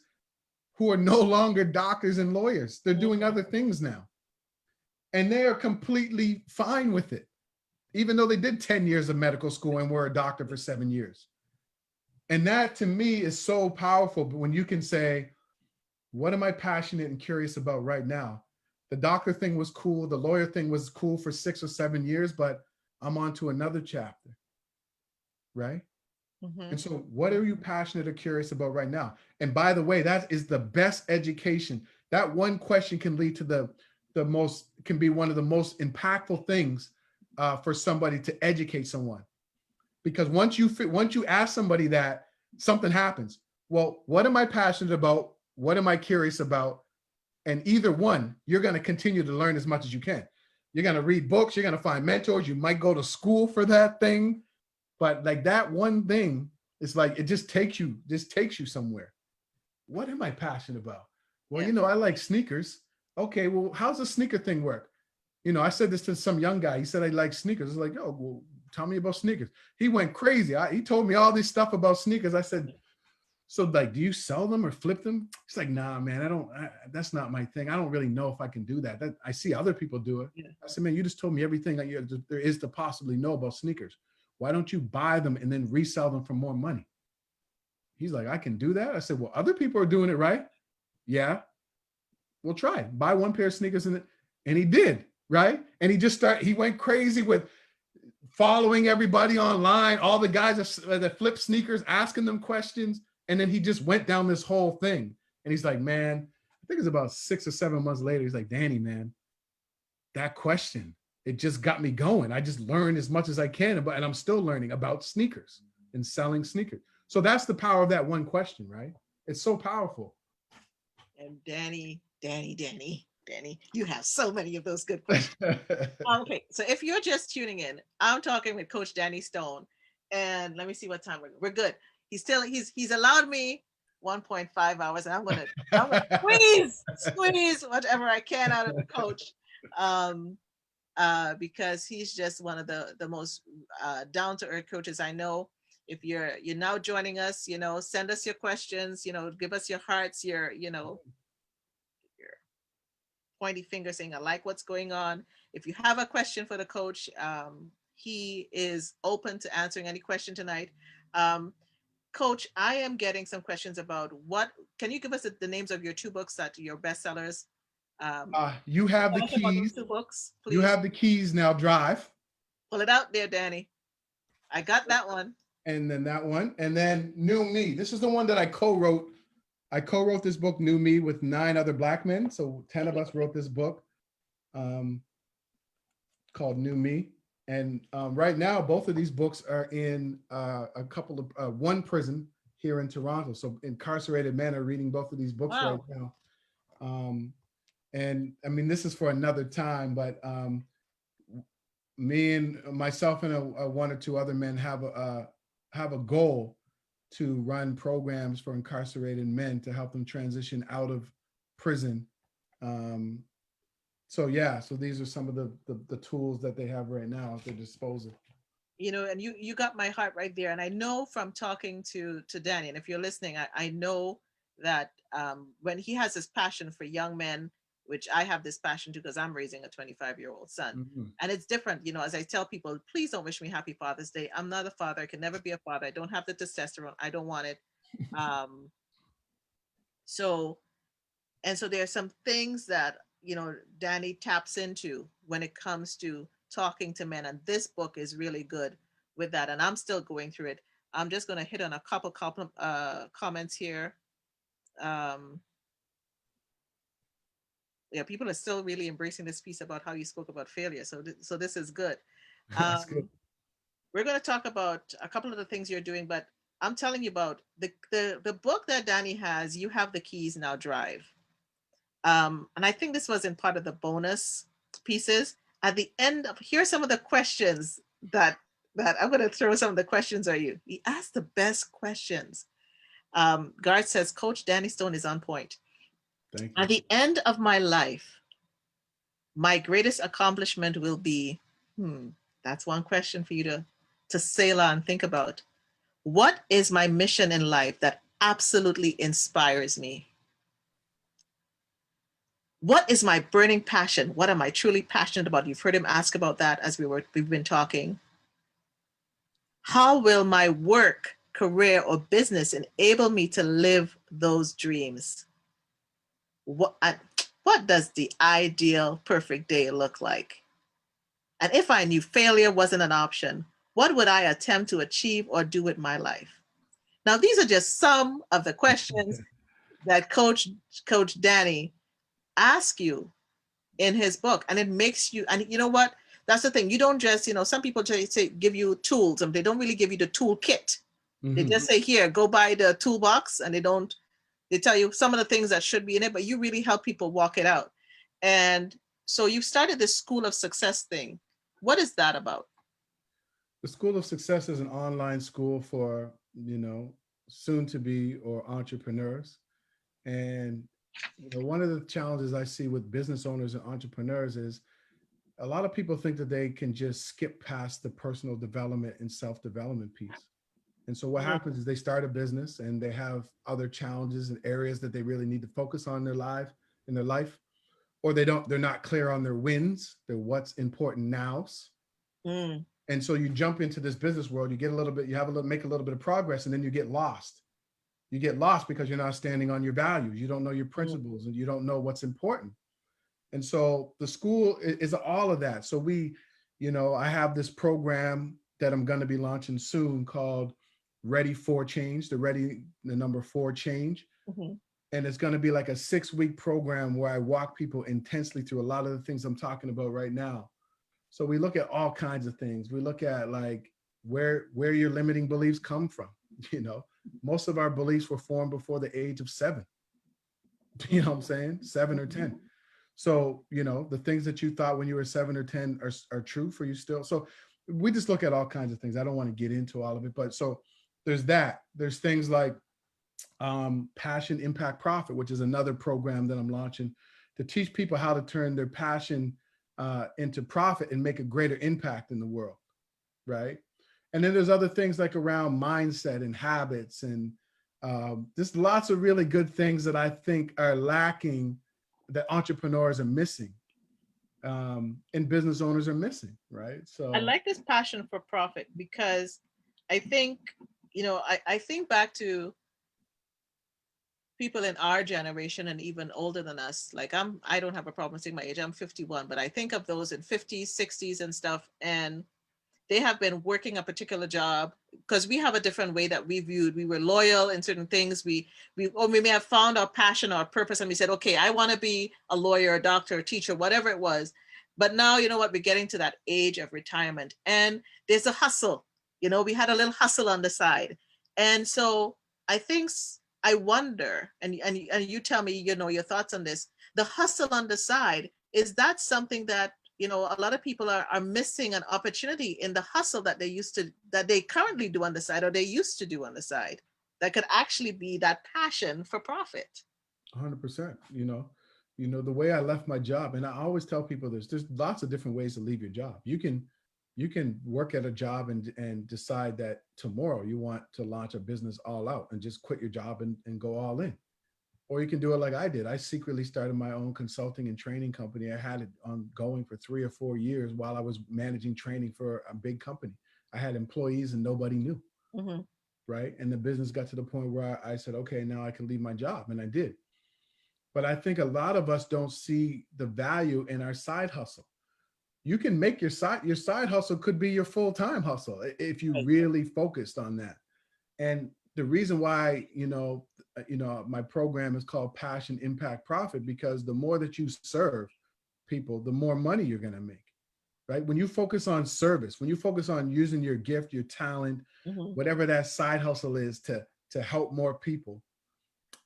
who are no longer doctors and lawyers. They're doing Mhm. other things now. And they are completely fine with it. even though they did 10 years of medical school and were a doctor for 7 years. And that to me is so powerful. But when you can say, what am I passionate and curious about right now? The doctor thing was cool. The lawyer thing was cool for 6 or 7 years, but I'm on to another chapter, right? And so what are you passionate or curious about right now? And by the way, that is the best education. That one question can lead to can be one of the most impactful things for somebody to educate someone. Because once you ask somebody that, something happens. Well, what am I passionate about? What am I curious about? And either one, you're going to continue to learn as much as you can. You're going to read books. You're going to find mentors. You might go to school for that thing. But like that one thing, it's like, it just takes you somewhere. What am I passionate about? Well, I like sneakers. Okay, well, how's the sneaker thing work? I said this to some young guy. He said, I like sneakers. It's like, oh, well, tell me about sneakers. He went crazy. He told me all this stuff about sneakers. I said, so like, do you sell them or flip them? He's like, nah, man, that's not my thing. I don't really know if I can do that. I see other people do it. Yeah. I said, man, you just told me everything that there is to possibly know about sneakers. Why don't you buy them and then resell them for more money? He's like, I can do that. I said, well, other people are doing it, right? Yeah. Well, try it. Buy one pair of sneakers and he did, right? And he went crazy with following everybody online, all the guys that flip sneakers, asking them questions. And then he just went down this whole thing. And he's like, man, I think it's about 6 or 7 months later. He's like, Danny, man, that question, it just got me going. I just learned as much as I can and I'm still learning about sneakers and selling sneakers. So that's the power of that one question, right? It's so powerful. And Danny, you have so many of those good questions. Okay, so if you're just tuning in, I'm talking with Coach Danny Stone, and let me see what time we're good. He's allowed me 1.5 hours, and I'm gonna squeeze whatever I can out of the coach, because he's just one of the most down to earth coaches I know. If you're now joining us, send us your questions, give us your hearts, your pointy finger saying, I like what's going on. If you have a question for the coach, he is open to answering any question tonight. Coach, I am getting some questions about can you give us the names of your 2 books that your bestsellers? You have the keys. 2 books, please. You have the keys now, Drive. Pull it out there, Danny. I got that one. And then that one. And then New Me. This is the one that I co-wrote. I co-wrote this book, New Me, with 9 other Black men. So 10 of us wrote this book called New Me. And right now, both of these books are in a couple of one prison here in Toronto. So incarcerated men are reading both of these books right now. And I mean, this is for another time, but me and myself and 1 or 2 other men have a goal to run programs for incarcerated men to help them transition out of prison. So these are some of the tools that they have right now at their disposal. And you got my heart right there. And I know from talking to Danny, and if you're listening, I know that when he has this passion for young men, which I have this passion too, because I'm raising a 25-year-old son. Mm-hmm. And it's different, as I tell people, please don't wish me happy Father's Day. I'm not a father. I can never be a father. I don't have the testosterone. I don't want it. So there are some things that, Danny taps into when it comes to talking to men. And this book is really good with that. And I'm still going through it. I'm just going to hit on a couple comments here. People are still really embracing this piece about how you spoke about failure. So this is good. That's good. We're going to talk about a couple of the things you're doing, but I'm telling you about the book that Danny has. You have the keys, now drive. And I think this was in part of the bonus pieces. At the end of, here's some of the questions that I'm going to throw some of the questions at you. He asked the best questions. Garth says, Coach Danny Stone is on point. Thank you. At the end of my life, my greatest accomplishment will be, that's one question for you to sail on, think about. What is my mission in life that absolutely inspires me? What is my burning passion? What am I truly passionate about? You've heard him ask about that as we've been talking. How will my work, career, or business enable me to live those dreams? What, what does the ideal perfect day look like? And if I knew failure wasn't an option, what would I attempt to achieve or do with my life? Now, these are just some of the questions that Coach Danny asks you in his book, and it makes you. And you know what? That's the thing. You don't just, some people just say give you tools, and they don't really give you the tool kit. They Mm-hmm. just say, here, go buy the toolbox, and they don't. They tell you some of the things that should be in it, but you really help people walk it out. And so you've started this School of Success thing. What is that about? The School of Success is an online school for, soon to be or entrepreneurs. And one of the challenges I see with business owners and entrepreneurs is a lot of people think that they can just skip past the personal development and self-development piece. And so what Mm, happens is they start a business and they have other challenges and areas that they really need to focus on in their life, or they're not clear on their wins, their what's important nows. mm, And so you jump into this business world, you get a little bit, make a little bit of progress, and then you get lost. You get lost because you're not standing on your values. You don't know your mm, principles and you don't know what's important. And so the school is all of that. So I have this program that I'm going to be launching soon called Ready for Change, the number 4 change. mhm, And it's going to be like a 6-week program where I walk people intensely through a lot of the things I'm talking about right now. So we look at all kinds of things. We look at like where your limiting beliefs come from. You know, Most of our beliefs were formed before the age of 7. You know what I'm saying? 7 or 10. So, the things that you thought when you were 7 or 10 are true for you still. So we just look at all kinds of things. I don't want to get into all of it, but so there's that. There's things like Passion, Impact, Profit, which is another program that I'm launching to teach people how to turn their passion into profit and make a greater impact in the world, right? And then there's other things like around mindset and habits and just lots of really good things that I think are lacking, that entrepreneurs are missing, and business owners are missing, right? I So, like this passion for profit because I think, I think back to people in our generation and even older than us. Like I don't have a problem saying my age. I'm 51, but I think of those in 50s, 60s and stuff. And they have been working a particular job because we have a different way that we were loyal in certain things. We may have found our passion or our purpose and we said, okay, I want to be a lawyer, a doctor, a teacher, whatever it was. But now, you know what, we're getting to that age of retirement and there's a hustle. We had a little hustle on the side. And so I think, I wonder, and you tell me, your thoughts on this, the hustle on the side, is that something that a lot of people are missing an opportunity in the hustle that they currently do on the side or they used to do on the side that could actually be that passion for profit. 100%. The way I left my job, and I always tell people this: there's lots of different ways to leave your job. You can work at a job and decide that tomorrow you want to launch a business all out and just quit your job and go all in. Or you can do it like I did. I secretly started my own consulting and training company. I had it ongoing for 3 or 4 years while I was managing training for a big company. I had employees and nobody knew, Mm-hmm. right? And the business got to the point where I said, okay, now I can leave my job. And I did. But I think a lot of us don't see the value in our side hustle. You can make your side hustle could be your full-time hustle if you Right. really focused on that. And the reason why, my program is called Passion, Impact, Profit, because the more that you serve people, the more money you're going to make, right? When you focus on service, when you focus on using your gift, your talent, Mm-hmm. whatever that side hustle is to help more people,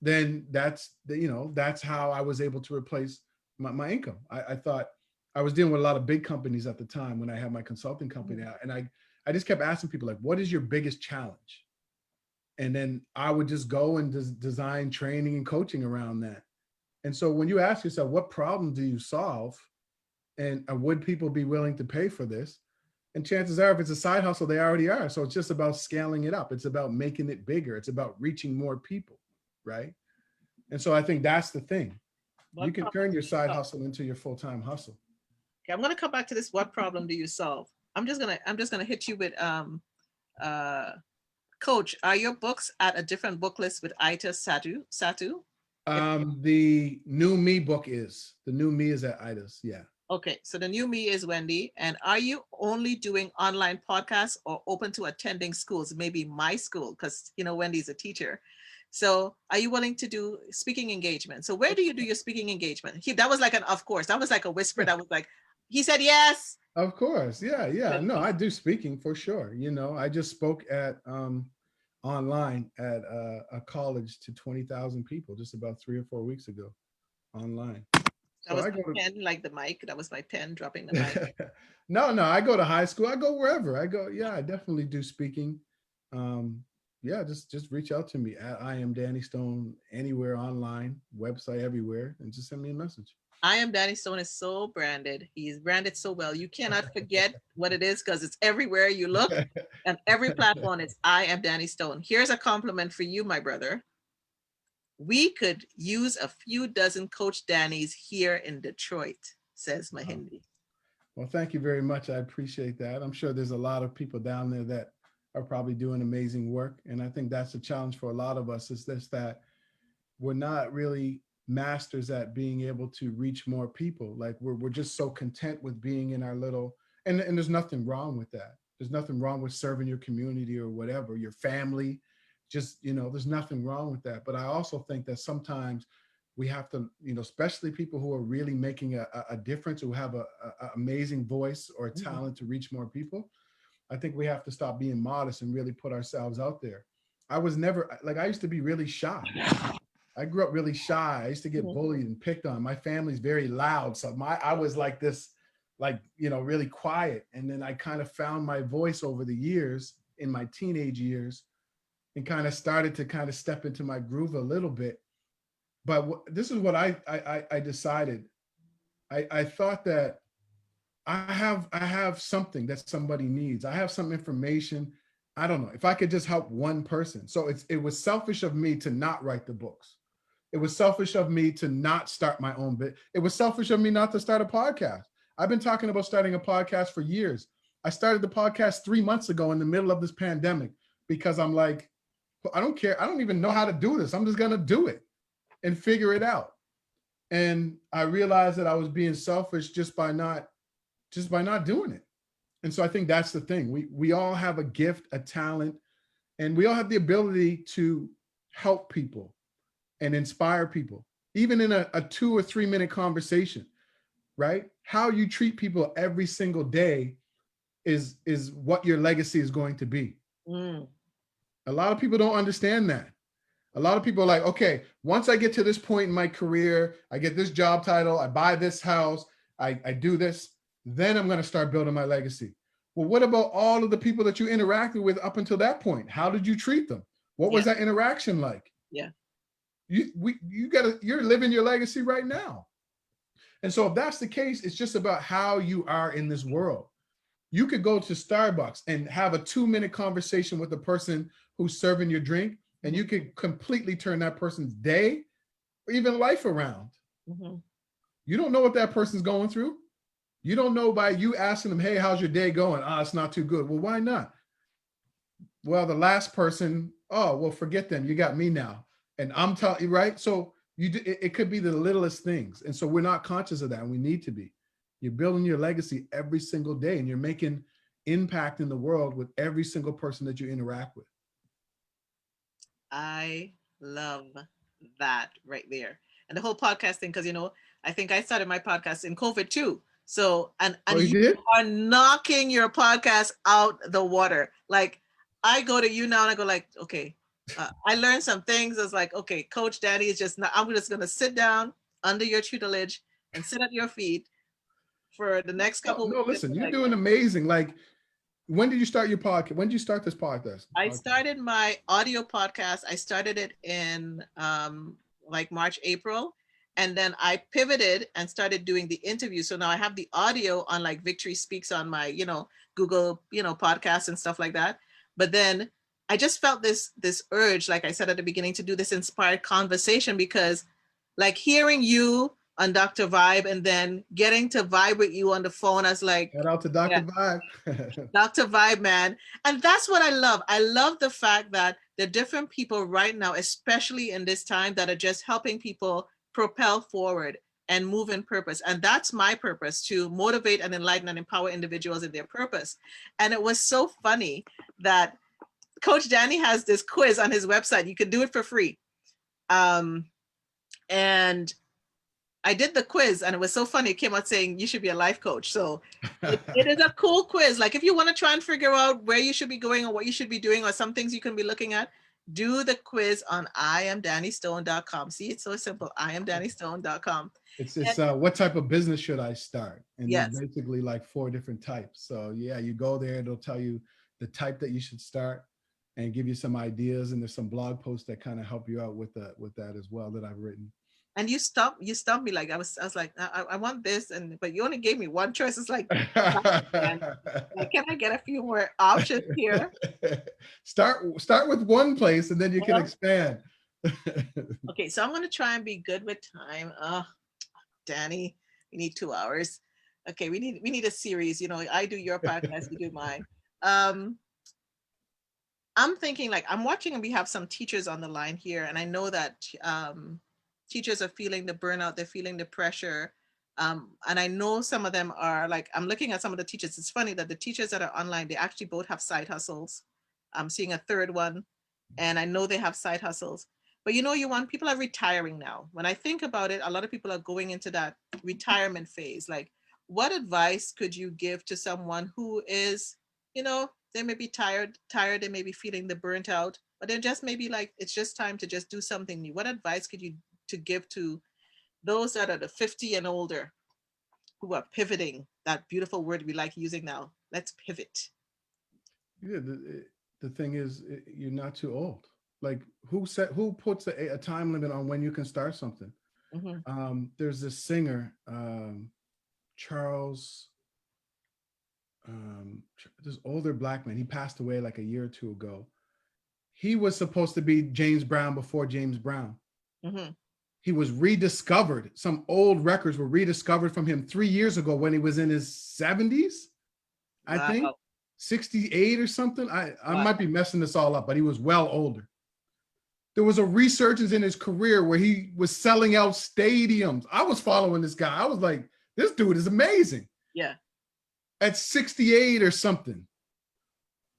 then that's how I was able to replace my income. I thought I was dealing with a lot of big companies at the time when I had my consulting company out, and I just kept asking people like, what is your biggest challenge? And then I would just go and design training and coaching around that. And so when you ask yourself, what problem do you solve, and would people be willing to pay for this? And chances are, if it's a side hustle, they already are. So it's just about scaling it up. It's about making it bigger. It's about reaching more people, right? And so I think that's the thing. You What can problem turn do your you side solve? hustle into your full-time hustle. Okay, I'm gonna come back to this. What problem do you solve? I'm just gonna hit you with uh Coach, are your books at a different book list with Ita Satu? If The new me book is the new me is at Ida's. Yeah. okay, so the new me is Wendy. And are you only doing online podcasts or open to attending schools? Maybe my school, because you know Wendy's a teacher. So are you willing to do speaking engagement? So where do you do your speaking engagement? That was like an of course. That was like a whisper that was like, he said yes. Of course. Yeah, yeah. No, I do speaking for sure. I just spoke at online at a college to 20,000 people just about 3 or 4 weeks ago online. That So was I my go to pen, like the mic. That was my pen dropping the mic. no, no, I go to high school. I go wherever. I go, yeah, I definitely do speaking. Um, yeah, just reach out to me at I am Danny Stone anywhere online, website everywhere, and just send me a message. I am Danny Stone is so branded. He's branded so well. You cannot forget what it is because it's everywhere you look. And every platform it's I am Danny Stone. Here's a compliment for you, my brother. We could use a few dozen Coach Danny's here in Detroit, says Wow. Mahindi. Well, thank you very much. I appreciate that. I'm sure there's a lot of people down there that are probably doing amazing work. And I think that's a challenge for a lot of us is this that we're not really masters at being able to reach more people. Like we're just so content with being in our little, and there's nothing wrong with that. There's nothing wrong with serving your community or whatever, your family. Just, there's nothing wrong with that. But I also think that sometimes we have to, especially people who are really making a difference, who have a amazing voice or a Mhm. talent to reach more people. I think we have to stop being modest and really put ourselves out there. I was never like, I used to be really shy. I grew up really shy. I used to get Mhm. bullied and picked on. My family's very loud. So I was like this, like, really quiet. And then I kind of found my voice over the years in my teenage years and kind of started to kind of step into my groove a little bit. But this is what I decided. I thought that I have something that somebody needs. I have some information. I don't know if I could just help one person. So it was selfish of me to not write the books. It was selfish of me to not start my own bit. It was selfish of me not to start a podcast. I've been talking about starting a podcast for years. I started the podcast 3 months ago in the middle of this pandemic because I'm like, I don't care. I don't even know how to do this. I'm just going to do it and figure it out. And I realized that I was being selfish just by not doing it. And so I think that's the thing. We all have a gift, a talent, and we all have the ability to help people and inspire people, even in a 2 or 3 minute conversation, right? How you treat people every single day is what your legacy is going to be. Mm. A lot of people don't understand that. A lot of people are like, okay, once I get to this point in my career, I get this job title, I buy this house, I do this, then I'm going to start building my legacy. Well, what about all of the people that you interacted with up until that point? How did you treat them? What Yeah, was that interaction like? yeah. You're living your legacy right now. And so if that's the case, it's just about how you are in this world. You could go to Starbucks and have a 2 minute conversation with the person who's serving your drink, and you Mhm. could completely turn that person's day or even life around. Mhm. You don't know what that person's going through. You don't know by you asking them, hey, how's your day going? It's not too good. Well, why not? Well, the last person, oh, well, forget them. You got me now. And I'm telling you, right? So it could be the littlest things. And so we're not conscious of that. And we need to be. You're building your legacy every single day and you're making impact in the world with every single person that you interact with. I love that right there. And the whole podcast thing, because I think I started my podcast in COVID too. So Oh, and you you did? are knocking your podcast out the water. Like I go to you now and I go like, okay, I learned some things. It's like, okay, Coach Danny is just not. I'm just gonna sit down under your tutelage and sit at your feet for the next No, couple of no, weeks. listen, you're Like doing amazing. Like, when did you start your podcast? When did you start this podcast? I started my audio podcast. I started it in like March, April. And then I pivoted and started doing the interview. So now I have the audio on like Victory Speaks on my, Google, podcasts and stuff like that. But then I just felt this urge, like I said at the beginning, to do this inspired conversation because like hearing you on Dr. Vibe, and then getting to vibe with you on the phone. I was like, Shout out to yeah, Dr. Vibe. Dr. Vibe, man. And that's what I love. I love the fact that the different people right now, especially in this time, that are just helping people propel forward and move in purpose. And that's my purpose, to motivate and enlighten and empower individuals in their purpose. And it was so funny that Coach Danny has this quiz on his website. You can do it for free. Um, and I did the quiz, and it was so funny. It came out saying you should be a life coach. So it is a cool quiz. Like if you want to try and figure out where you should be going or what you should be doing or some things you can be looking at, do the quiz on iamdannystone.com. See, it's so simple. iamdannystone.com. It's And what type of business should I start? And there's yes. basically like 4 different types. So yeah, you go there, it'll tell you the type that you should start and give you some ideas. And there's some blog posts that kind of help you out with that as well that I've written. And you stumped me. Like I was like, I want this, but you only gave me one choice. It's like, man, like, can I get a few more options here? Start with one place and then you can Well, expand. okay, so I'm gonna try and be good with time. Danny, we need 2 hours. Okay, we need a series. I do your podcast, you do mine. Um, I'm thinking, like, I'm watching, and we have some teachers on the line here, and I know that teachers are feeling the burnout, they're feeling the pressure. And I know some of them are like, I'm looking at some of the teachers. It's funny that the teachers that are online, they actually both have side hustles. I'm seeing a third one, and I know they have side hustles. But people are retiring now. When I think about it, a lot of people are going into that retirement phase. Like, what advice could you give to someone who is, they may be tired, they may be feeling the burnt out, but they're just maybe like, it's just time to just do something new. What advice could you to give to those that are the 50 and older who are pivoting? That beautiful word we like using now. Let's pivot. Yeah, the thing is, you're not too old. Like who puts a time limit on when you can start something? Mm-hmm. There's this singer, Charles, this older black man. He passed away like a year or two ago. He was supposed to be James Brown before James Brown. Mm-hmm. He was rediscovered. Some old records were rediscovered from him 3 years ago when he was in his 70s, I think, Wow. 68 or something. I Wow. might be messing this all up, but he was well older. There was a resurgence in his career where he was selling out stadiums. I was following this guy. I was like, this dude is amazing. Yeah. At 68 or something.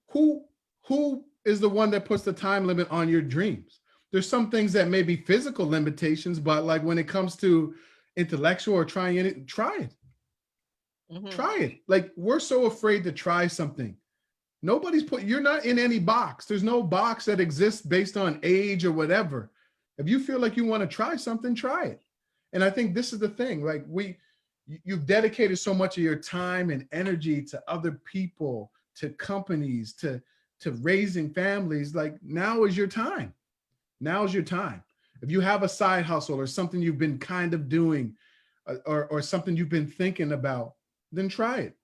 Who is the one that puts the time limit on your dreams? There's some things that may be physical limitations, but like when it comes to intellectual or trying it, try it. Mm-hmm. Try it. Like we're so afraid to try something. You're not in any box. There's no box that exists based on age or whatever. If you feel like you want to try something, try it. And I think this is the thing. Like you've dedicated so much of your time and energy to other people, to companies, to raising families. Like now is your time. Now is your time. If you have a side hustle or something you've been kind of doing, or something you've been thinking about, then try it.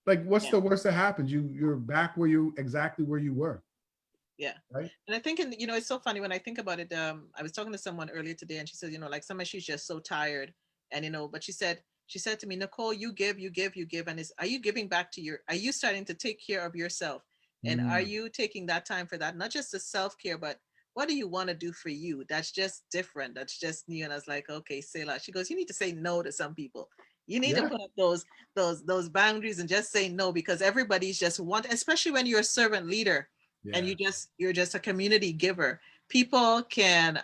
Like, what's Yeah. the worst that happens? You're back exactly where you were. Yeah. Right. And I think, it's so funny when I think about it. I was talking to someone earlier today, and she said, like sometimes she's just so tired, and but she said to me, Nicole, you give, and are you giving back are you starting to take care of yourself, and are Mm. you taking that time for that, not just the self care, but what do you want to do for you? That's just different. That's just new. And I was like, okay, Selah. She goes, you need to say no to some people. You need to Yeah. put up those boundaries and just say no, because everybody's just especially when you're a servant leader and Yeah. you're just a community giver. People can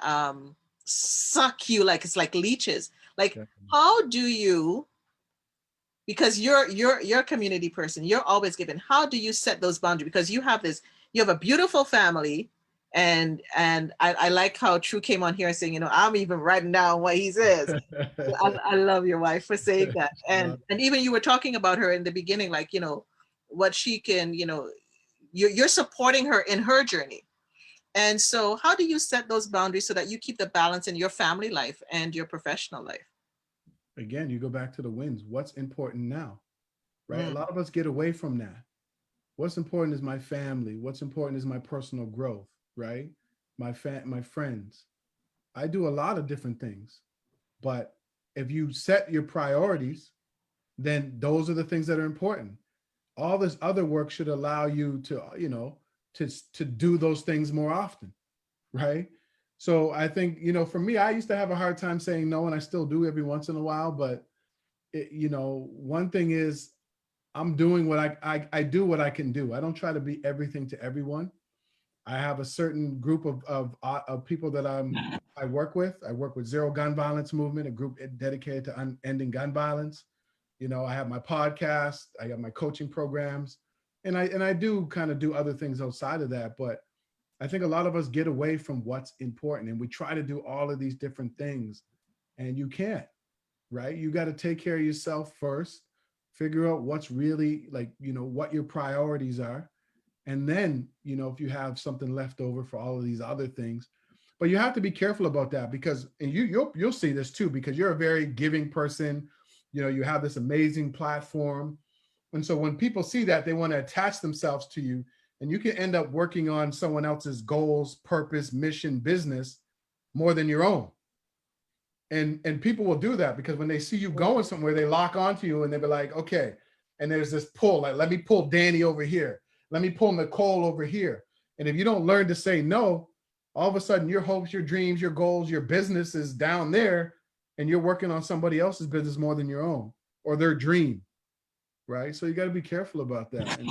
suck you like it's like leeches. Like, Definitely. how do you, because you're a community person, you're always giving, how do you set those boundaries? Because you have a beautiful family, and I like how True came on here saying, I'm even writing down what he says. I love your wife for saying that. And even you were talking about her in the beginning, like, what she can, you're supporting her in her journey. And so how do you set those boundaries so that you keep the balance in your family life and your professional life? Again, you go back to the wins. What's important now? Right. A Mm, lot of us get away from that. What's important is my family. What's important is my personal growth. Right. My friends. I do a lot of different things, but if you set your priorities, then those are the things that are important. All this other work should allow you to, to do those things more often, right? So I think, for me, I used to have a hard time saying no, and I still do every once in a while. But one thing is, I'm doing what I do what I can do. I don't try to be everything to everyone. I have a certain group of people that I work with. I work with Zero Gun Violence Movement, a group dedicated to ending gun violence. I have my podcast, I got my coaching programs, and I do kind of do other things outside of that. But I think a lot of us get away from what's important, and we try to do all of these different things, and you can't, right? You got to take care of yourself first, figure out what's really like, what your priorities are. And then, if you have something left over for all of these other things, but you have to be careful about that, because, and you'll see this too, because you're a very giving person. You have this amazing platform. And so when people see that, they want to attach themselves to you, and you can end up working on someone else's goals, purpose, mission, business more than your own. And people will do that because when they see you going somewhere, they lock onto you and they'll be like, okay. And there's this pull, like, let me pull Danny over here. Let me pull Nicole over here. And if you don't learn to say no, all of a sudden your hopes, your dreams, your goals, your business is down there, and you're working on somebody else's business more than your own or their dream, right? So you got to be careful about that. And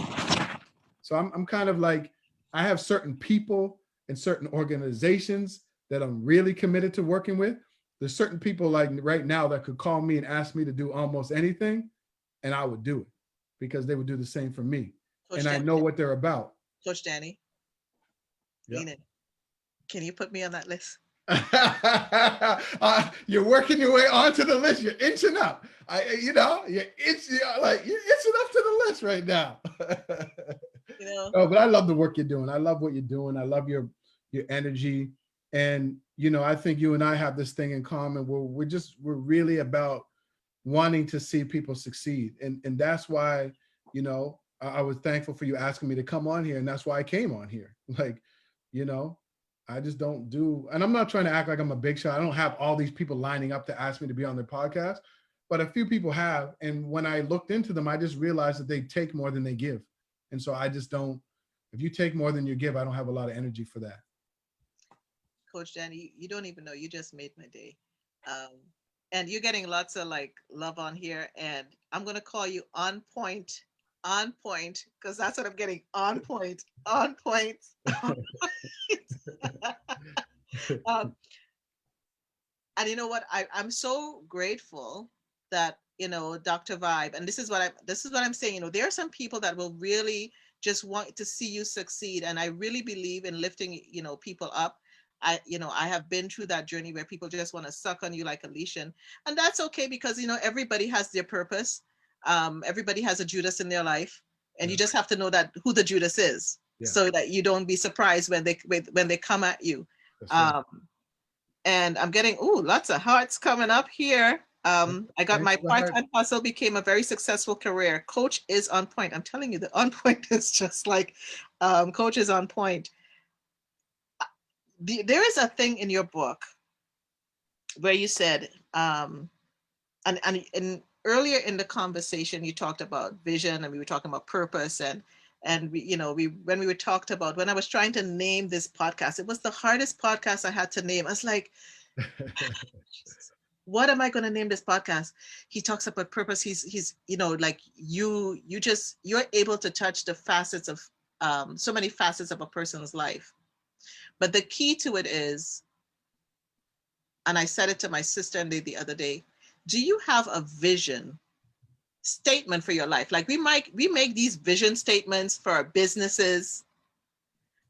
so I'm kind of like, I have certain people and certain organizations that I'm really committed to working with. There's certain people like right now that could call me and ask me to do almost anything, and I would do it because they would do the same for me. Coach And I Danny, know what they're about. Coach Danny, Yep. Enid, can you put me on that list? You're working your way onto the list. You're inching up. You're inching up to the list right now. Oh, but I love the work you're doing. I love what you're doing. I love your energy. And I think you and I have this thing in common where we're really about wanting to see people succeed. And that's why, I was thankful for you asking me to come on here. And that's why I came on here. Like, I just don't do, and I'm not trying to act like I'm a big shot. I don't have all these people lining up to ask me to be on their podcast, but a few people have. And when I looked into them, I just realized that they take more than they give. And so I just don't, if you take more than you give, I don't have a lot of energy for that. Coach Danny, you don't even know. You just made my day. Um, and you're getting lots of like love on here. And I'm gonna call you on point, because that's what I'm getting. On point, on point, on point. um, and you know what? I'm so grateful that Dr. Vibe, and this is what I'm saying. There are some people that will really just want to see you succeed, and I really believe in lifting people up. I have been through that journey where people just want to suck on you like a leash, and that's okay, because everybody has their purpose. Everybody has a Judas in their life, and you just have to know that who the Judas is, so that you don't be surprised when they come at you. Right. And I'm getting lots of hearts coming up here. I got my part-time hustle became a very successful career. Coach is on point. I'm telling you, the on point is just like Coach is on point. There is a thing in your book where you said, and earlier in the conversation, you talked about vision, and we were talking about purpose, and when I was trying to name this podcast, it was the hardest podcast I had to name. I was like, what am I going to name this podcast? He talks about purpose. He's like you're able to touch the facets of so many facets of a person's life. But the key to it is, and I said it to my sister the other day, do you have a vision statement for your life? Like we make these vision statements for our businesses,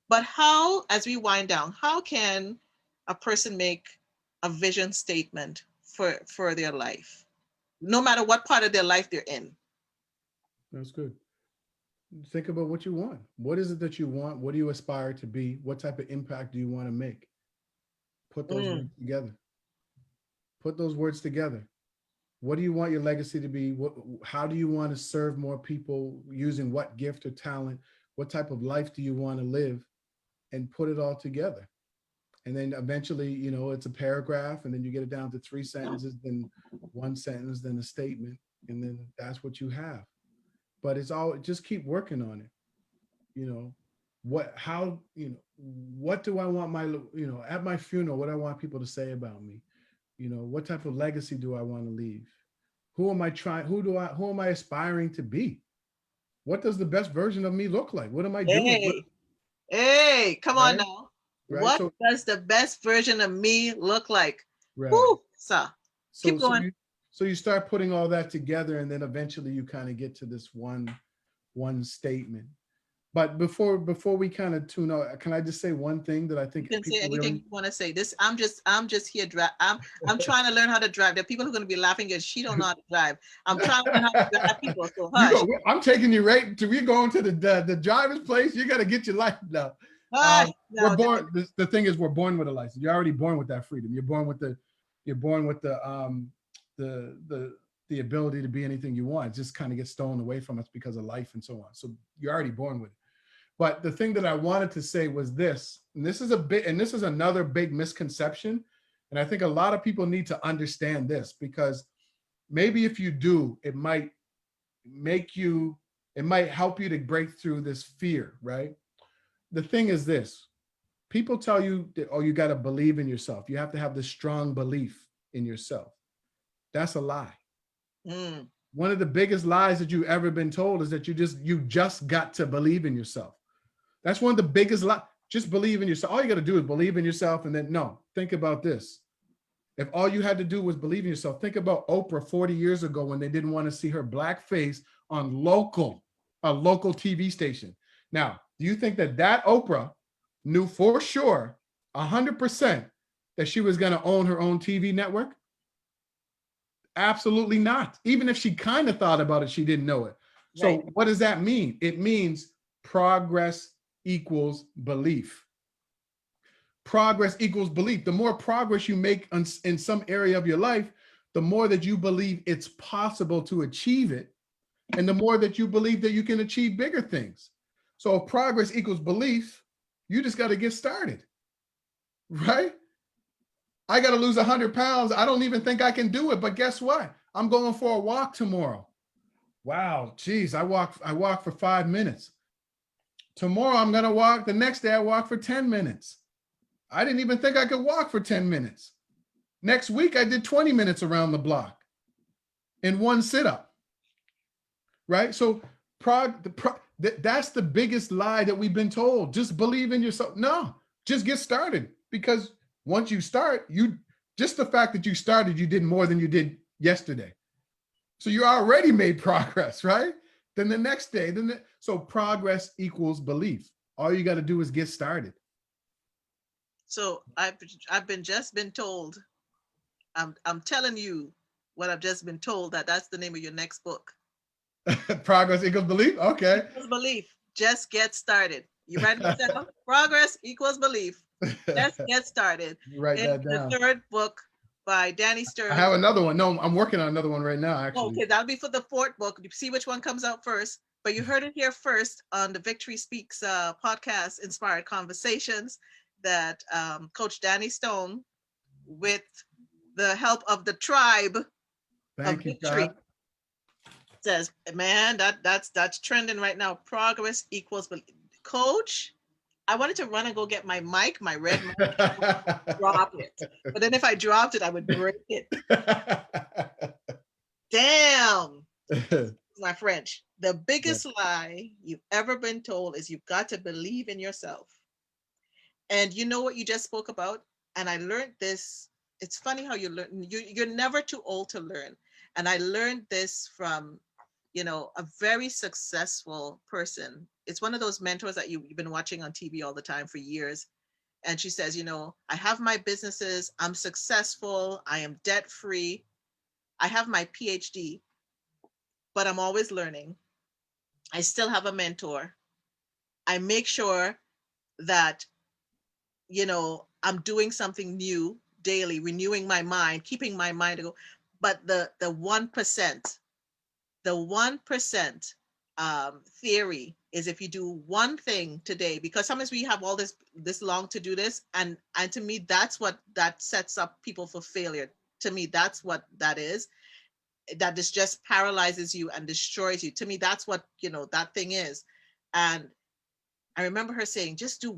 but how, as we wind down, how can a person make a vision statement for their life, no matter what part of their life they're in? That's good. Think about what you want. What is it that you want? What do you aspire to be? What type of impact do you want to make? Put those words together. Put those words together. What do you want your legacy to be? How do you want to serve more people using what gift or talent? What type of life do you want to live? And put it all together. And then eventually, it's a paragraph, and then you get it down to three sentences, then one sentence, then a statement, and then that's what you have. But it's all, just keep working on it. You know, what do I want at my funeral, what do I want people to say about me? What type of legacy do I want to leave? Who am I aspiring to be? What does the best version of me look like? What am I doing? Hey, hey, come on Right? now. Right. What does the best version of me look like? Right. Woo, so So keep so going. you so you start putting all that together, and then eventually you kind of get to this one statement. But before we kind of tune out, can I just say one thing that I You think can say people anything really you want to say. This, I'm just here drive. I'm trying to learn how to drive. There are people who are going to be laughing at she don't know how to drive. I'm trying to learn how to drive people. So you hush, go. I'm taking you right to. We're going to the driver's place. You got to get your life now. hush. We're No, no. born. The thing is, we're born with a license. You're already born with that freedom. You're born with the ability to be anything you want. It just kind of gets stolen away from us because of life and so on. So you're already born with it. But the thing that I wanted to say was this, and this is another big misconception. And I think a lot of people need to understand this, because maybe if you do, it might help you to break through this fear, right? The thing is this: people tell you that, oh, you got to believe in yourself. You have to have this strong belief in yourself. That's a lie. Mm. One of the biggest lies that you've ever been told is that you just got to believe in yourself. That's one of the biggest lies. Just believe in yourself. All you got to do is believe in yourself. And then, no, think about this. If all you had to do was believe in yourself, think about Oprah 40 years ago when they didn't want to see her black face on a local TV station. Now, do you think that Oprah knew for sure, 100%, that she was going to own her own TV network? Absolutely not. Even if she kind of thought about it, she didn't know it. So Right. what does that mean? It means progress equals belief. Progress equals belief. The more progress you make in some area of your life, the more that you believe it's possible to achieve it, and the more that you believe that you can achieve bigger things. So if progress equals belief, you just got to get started, right? I got to lose 100 pounds. I don't even think I can do it, but guess what? I'm going for a walk tomorrow. Wow, geez, I walk for 5 minutes. Tomorrow I'm going to walk. The next day I walk for 10 minutes. I didn't even think I could walk for 10 minutes. Next week, I did 20 minutes around the block in one sit up, right? So that's the biggest lie that we've been told. Just believe in yourself. No, just get started, because once you start, just the fact that you started, you did more than you did yesterday. So you already made progress, right? Then the next day, so progress equals belief. All you got to do is get started. So I've been told. I'm telling you what I've just been told, that's the name of your next book. Progress equals belief. Okay. Equals belief. Just get started. You write it down. Progress equals belief. Just get started. Write It's that the down. third book by Danny I Stern. have another one. No, I'm working on another one right now, actually. Okay, that'll be for the fourth book. You see which one comes out first. But you heard it here first on the Victory Speaks podcast, Inspired Conversations, that Coach Danny Stone, with the help of the tribe of Thank you, Victory, God. says, man, that's trending right now. Progress equals belief. Coach, I wanted to run and go get my mic, my red mic, drop it. But then if I dropped it, I would break it. Damn. My French. The biggest lie you've ever been told is you've got to believe in yourself. And you know what you just spoke about? And I learned this. It's funny how you learn. You're never too old to learn. And I learned this from, a very successful person. It's one of those mentors that you've been watching on TV all the time for years. And she says, I have my businesses. I'm successful. I am debt free. I have my PhD, but I'm always learning. I still have a mentor. I make sure that, I'm doing something new daily, renewing my mind, keeping my mind to go. But the 1%, theory is if you do one thing today, because sometimes we have all this long to do this, and to me that's what that sets up people for failure. To me, that's what that is. That this just paralyzes you and destroys you. To me, that's what that thing is. And I remember her saying, just do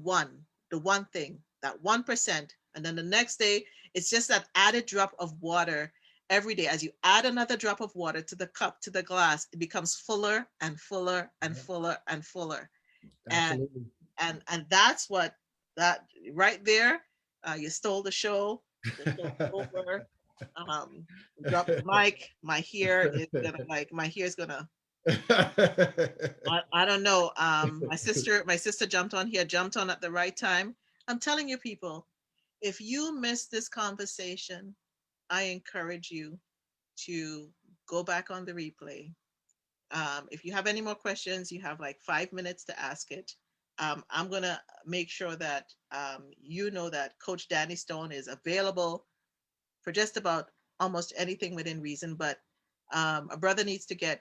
the one thing, that 1%. And then the next day, it's just that added drop of water every day. As you add another drop of water to the cup, to the glass, it becomes fuller and fuller and Yeah, fuller and fuller. And absolutely. and that's what that right there. You stole the show's over. Um, drop the mic. My hair is gonna I don't know. My sister jumped on here, jumped on at the right time. I'm telling you, people, if you missed this conversation, I encourage you to go back on the replay. If you have any more questions, you have like 5 minutes to ask it. I'm gonna make sure that you know that Coach Danny Stone is available for just about almost anything within reason. But a brother needs to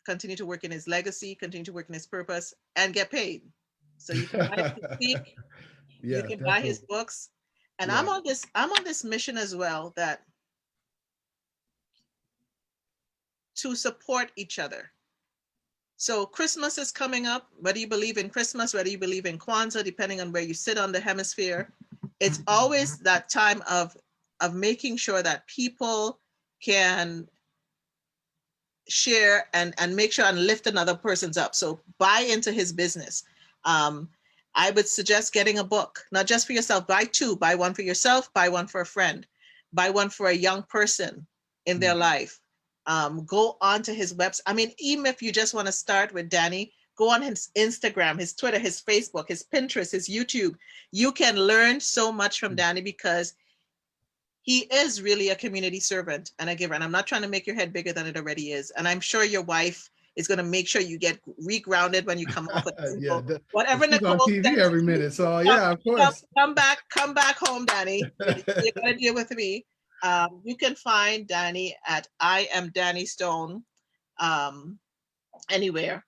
continue to work in his legacy, continue to work in his purpose, and get paid. So you can buy his speak, you Yeah, can buy his definitely. books. And Yeah. I'm on this mission as well, that to support each other. So Christmas is coming up, whether you believe in Christmas, whether you believe in Kwanzaa, depending on where you sit on the hemisphere, it's always that time of making sure that people can share and make sure and lift another person's up. So buy into his business. Um, I would suggest getting a book, not just for yourself. Buy two. Buy one for yourself. Buy one for a friend. Buy one for a young person in their Mm. life. Go onto his website. I mean, even if you just want to start with Danny, go on his Instagram, his Twitter, his Facebook, his Pinterest, his YouTube. You can learn so much from Danny because he is really a community servant and a giver. And I'm not trying to make your head bigger than it already is. And I'm sure your wife is going to make sure you get regrounded when you come off of this. Yeah, So whatever she's on Nicole TV says to every you, minute. So come, yeah, of course. come back home, Danny. You got to deal with me. You can find Danny at I am Danny Stone um, anywhere.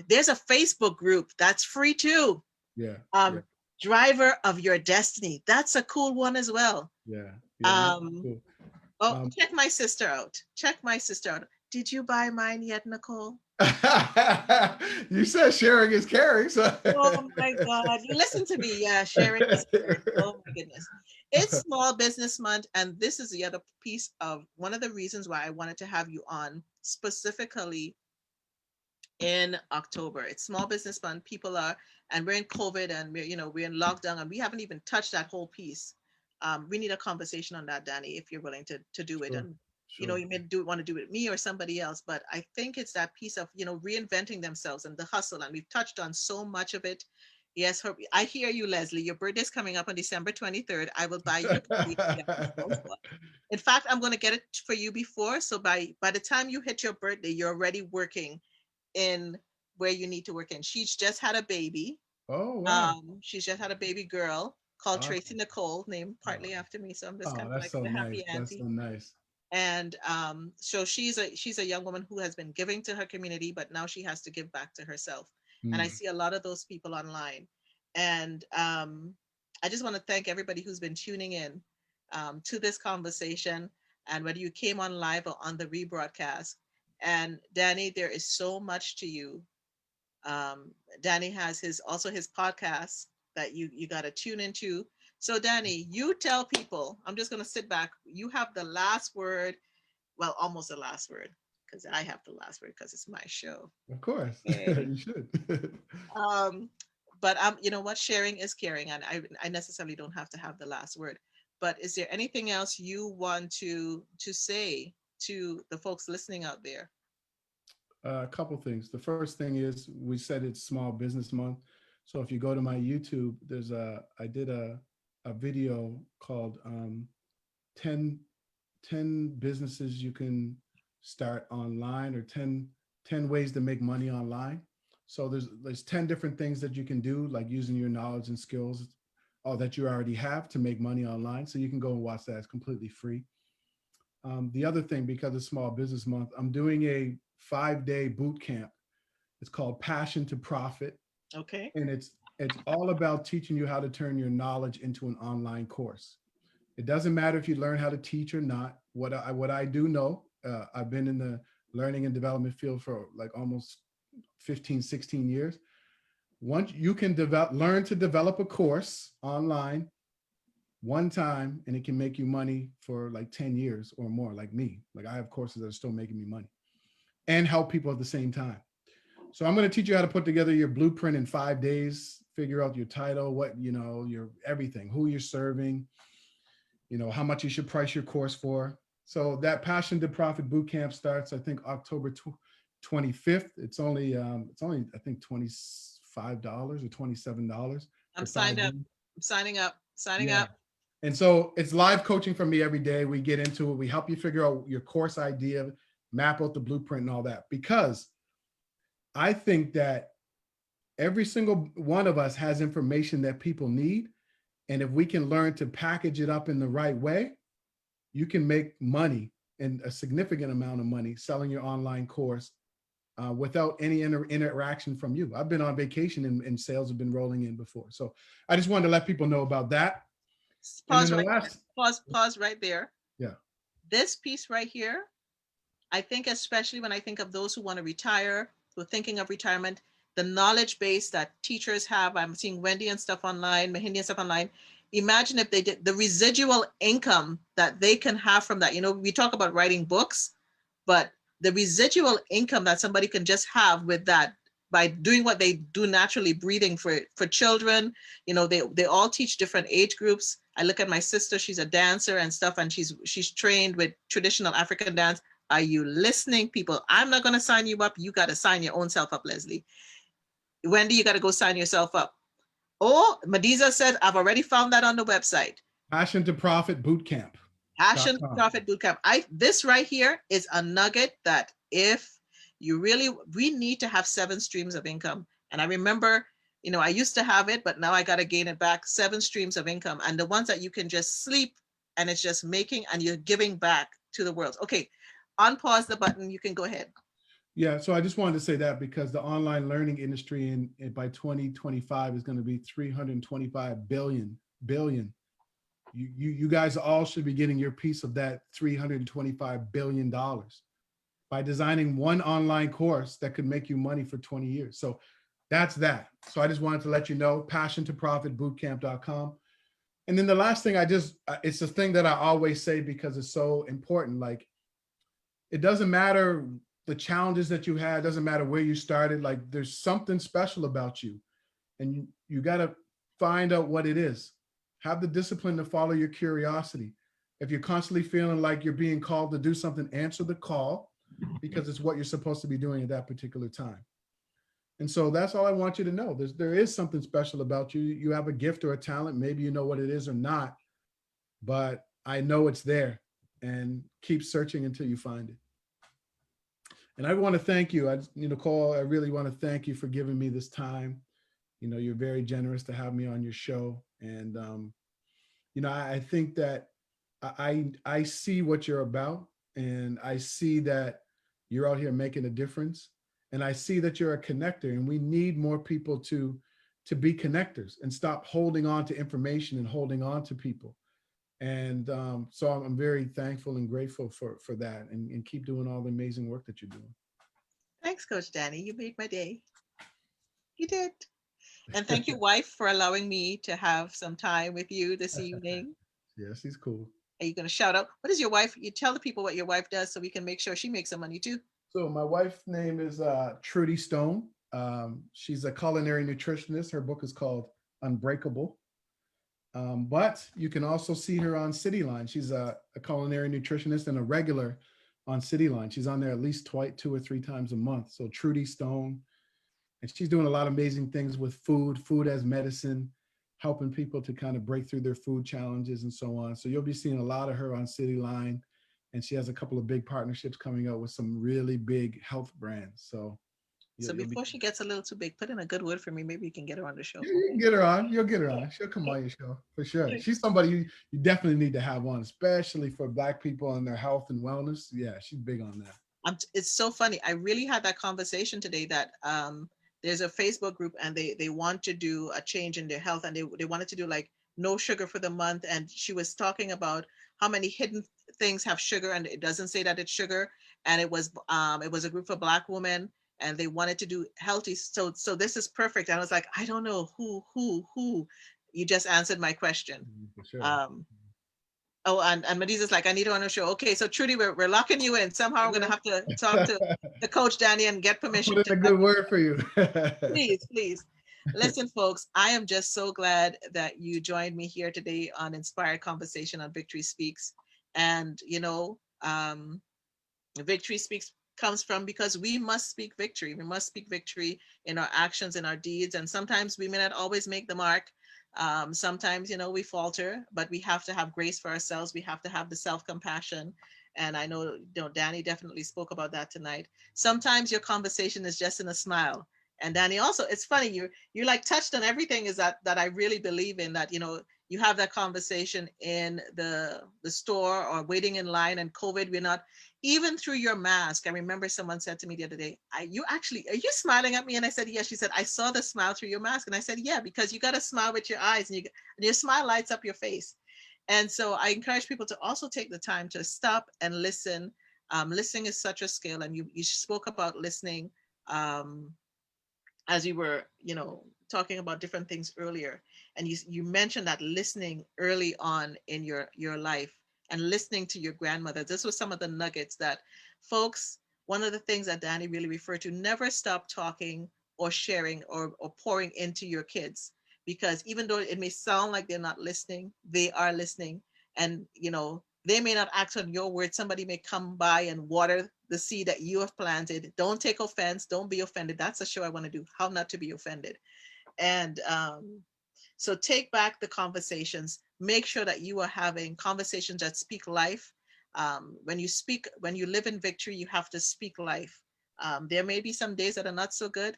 There's a Facebook group that's free too. Yeah, yeah, Um, Driver of Your Destiny. That's a cool one as well. yeah, yeah. No, Um, cool. Oh, Um, check my sister out. Check my sister out. Did you buy mine yet, Nicole? you said sharing is caring, so Oh my God. You listen to me. Yeah, sharing is caring. Oh my goodness. It's Small Business Month, and this is the other piece of one of the reasons why I wanted to have you on specifically in October. It's Small Business Month. People are, and we're in COVID, and we're in lockdown, and we haven't even touched that whole piece. We need a conversation on that, Danny, if you're willing to do it. sure, And sure. you may want to do it with me or somebody else, but I think it's that piece of reinventing themselves and the hustle. And we've touched on so much of it. Yes, I hear you, Leslie. Your birthday's coming up on December 23rd. I will buy you a copy of Danny Stone's book. In fact, I'm going to get it for you before. So by the time you hit your birthday, you're already working in where you need to work in. She's just had a baby. Oh wow, She's just had a baby girl called Tracy awesome. Nicole, named Oh, partly after me. So I'm just oh, kind of that's like so the nice. happy That's so auntie. nice. And so she's a young woman who has been giving to her community, but now she has to give back to herself. And I Mm, see a lot of those people online. And I just want to thank everybody who's been tuning in to this conversation, and whether you came on live or on the rebroadcast. And Danny, there is so much to you. Danny has his podcast that you got to tune into. So Danny, you tell people. I'm just going to sit back. You have the last word. Well, almost the last word, because I have the last word because it's my show. of course, Okay. you should. Um, but you know what? Sharing is caring, and I necessarily don't have to have the last word. But is there anything else you want to say to the folks listening out there? A couple things. The first thing is we said it's Small Business Month. So if you go to my YouTube, I did a video called 10 10 businesses you can start online, or 10 ways to make money online. So there's 10 different things that you can do, like using your knowledge and skills that you already have to make money online. So you can go and watch that. It's completely free. The other thing, because it's Small Business Month, I'm doing a 5-day boot camp, It's called Passion to Profit, Okay. and it's all about teaching you how to turn your knowledge into an online course. It doesn't matter if you learn how to teach or not. What I do know, I've been in the learning and development field for like almost 15, 16 years. Once you can learn to develop a course online one time, and it can make you money for like 10 years or more, like me. Like I have courses that are still making me money and help people at the same time. So I'm going to teach you how to put together your blueprint in 5 days, figure out your title, what, your everything, who you're serving, how much you should price your course for. So that Passion to Profit Bootcamp starts, I think, October 25th. It's only I think $25 or $27 I'm for signed 5 up. days. I'm signing up. Signing Yeah. up. And so it's live coaching from me every day. We get into it. We help you figure out your course idea, map out the blueprint and all that. Because I think that every single one of us has information that people need. And if we can learn to package it up in the right way, you can make money, and a significant amount of money, selling your online course without any interaction from you. I've been on vacation, and sales have been rolling in before. So I just wanted to let people know about that. And then Pause the right. last, Pause right there. yeah, This piece right here, I think, especially when I think of those who want to retire, who are thinking of retirement, the knowledge base that teachers have. I'm seeing Wendy and stuff online, Mahindi and stuff online. Imagine if they did the residual income that they can have from that. We talk about writing books, but the residual income that somebody can just have with that by doing what they do naturally, breathing for children. They all teach different age groups. I look at my sister, she's a dancer and stuff, and she's trained with traditional African dance. Are you listening, people? I'm not going to sign you up. You got to sign your own self up, Leslie. Wendy, you got to go sign yourself up. Oh, Madiza said, I've already found that on the website. Passion to Profit Passion Bootcamp.com. Profit Bootcamp. This right here is a nugget that if we need to have 7 streams of income. And I remember, I used to have it, but now I got to gain it back. 7 streams of income, and the ones that you can just sleep and it's just making and you're giving back to the world. Okay, unpause the button. You can go ahead. Yeah, so I just wanted to say that because the online learning industry by 2025 is going to be 325 billion. You guys all should be getting your piece of that $325 billion by designing one online course that could make you money for 20 years. So that's that. So I just wanted to let you know, passion to profit bootcamp.com. And then the last thing it's the thing that I always say because it's so important. Like, it doesn't matter the challenges that you had, doesn't matter where you started, like there's something special about you, and you got to find out what it is. Have the discipline to follow your curiosity. If you're constantly feeling like you're being called to do something, answer the call, because it's what you're supposed to be doing at that particular time. And so that's all I want you to know. There is something special about you. You have a gift or a talent. Maybe you know what it is or not, but I know it's there, and keep searching until you find it. And I want to thank you. Nicole, I really want to thank you for giving me this time. You're very generous to have me on your show. And, I think that I see what you're about, and I see that you're out here making a difference. And I see that you're a connector, and we need more people to be connectors and stop holding on to information and holding on to people. And so I'm very thankful and grateful for that, and keep doing all the amazing work that you're doing. Thanks, Coach Danny. You made my day. You did. And thank you, wife, for allowing me to have some time with you this evening. Yes, he's cool. Are you going to shout out? What is your wife? You tell the people what your wife does so we can make sure she makes some money too. So my wife's name is Trudy Stone. She's a culinary nutritionist. Her book is called Unbreakable. But you can also see her on Cityline. She's a culinary nutritionist and a regular on Cityline. She's on there at least 2 or 3 times a month. So Trudy Stone, and she's doing a lot of amazing things with food as medicine, helping people to kind of break through their food challenges and so on. So you'll be seeing a lot of her on Cityline, and she has a couple of big partnerships coming up with some really big health brands. So So before she gets a little too big, put in a good word for me. Maybe you can get her on the show. you can get her on. You'll get her on. She'll come on your show for sure. She's somebody you definitely need to have on, especially for Black people and their health and wellness. Yeah, she's big on that. It's so funny. I really had that conversation today that there's a Facebook group and they want to do a change in their health, and they wanted to do like no sugar for the month. And she was talking about how many hidden things have sugar and it doesn't say that it's sugar. And it was a group of Black women and they wanted to do healthy. So this is perfect. And I was like, I don't know who. You just answered my question. For sure. Um, Oh, and Mediza's like, I need her on a show. Okay, so Trudy, we're locking you in. Somehow we're gonna have to talk to the coach Danny and get I'll permission put to in a good word for you. please, please. Listen, folks, I am just so glad that you joined me here today on Inspired Conversation on Victory Speaks. And Victory Speaks comes from because we must speak victory. We must speak victory in our actions and our deeds. And sometimes we may not always make the mark. Sometimes, we falter, but we have to have grace for ourselves. We have to have the self-compassion. And I know, Danny definitely spoke about that tonight. Sometimes your conversation is just in a smile. And Danny, also, it's funny, you like touched on everything is that I really believe in, that, you have that conversation in the store or waiting in line, and COVID, we're not, even through your mask. I remember someone said to me the other day, are you smiling at me? And I said, yes. She said, I saw the smile through your mask. And I said, yeah, because you got to smile with your eyes, and your smile lights up your face. And so I encourage people to also take the time to stop and listen. Listening is such a skill. And you spoke about listening as you were, talking about different things earlier. And you mentioned that listening early on in your life and listening to your grandmother. This was some of the nuggets that, folks, one of the things that Danny really referred to: never stop talking or sharing or pouring into your kids, because even though it may sound like they're not listening, they are listening. And they may not act on your words. Somebody may come by and water the seed that you have planted. Don't take offense. Don't be offended. That's a show I want to do: how not to be offended. And so take back the conversations. Make sure that you are having conversations that speak life. When you live in victory, you have to speak life. There may be some days that are not so good,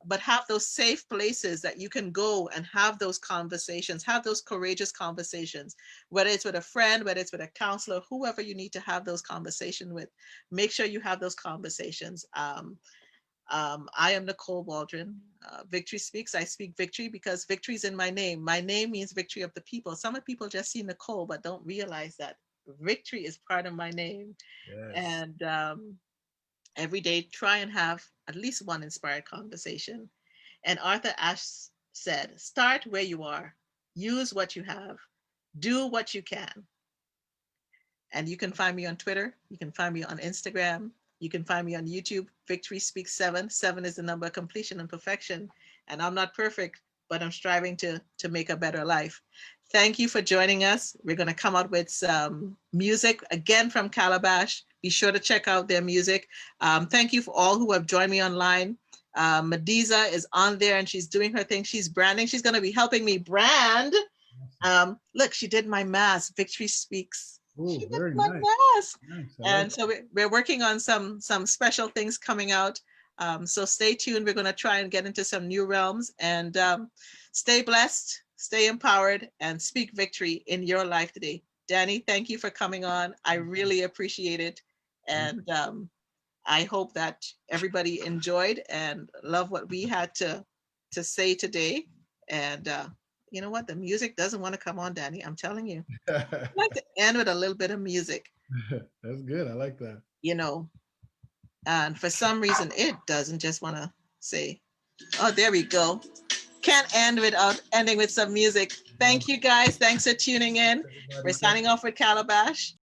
but have those safe places that you can go and have those conversations, have those courageous conversations, whether it's with a friend, whether it's with a counselor, whoever you need to have those conversations with. Make sure you have those conversations. I am Nicole Waldron. Victory Speaks. I speak victory because victory is in my name. My name means victory of the people. Some of people just see Nicole but don't realize that victory is part of my name. Yes. And every day, try and have at least one inspired conversation. And Arthur Ashe said, start where you are, use what you have, do what you can. And you can find me on Twitter. You can find me on Instagram. You can find me on YouTube. Victory Speaks 7. 7 is the number of completion and perfection. And I'm not perfect, but I'm striving to make a better life. Thank you for joining us. We're going to come out with some music again from Calabash. Be sure to check out their music. Thank you for all who have joined me online. Mediza is on there and she's doing her thing. She's branding. She's going to be helping me brand. Look, she did my mask. Victory Speaks. Oh, She did very my nice. mask. Nice. I like And so we're working on some special things coming out. So stay tuned. We're going to try and get into some new realms, and stay blessed, stay empowered, and speak victory in your life today. Danny, thank you for coming on. I really appreciate it. And I hope that everybody enjoyed and loved what we had to say today. And you know what? The music doesn't want to come on, Danny. I'm telling you. that. I'd like to end with a little bit of music, That's good. I like that. you know, and for some reason it doesn't just want to say, oh, there we go. Can't end without ending with some music. Thank you guys. Thanks for tuning in. We're Everybody, signing off with Calabash.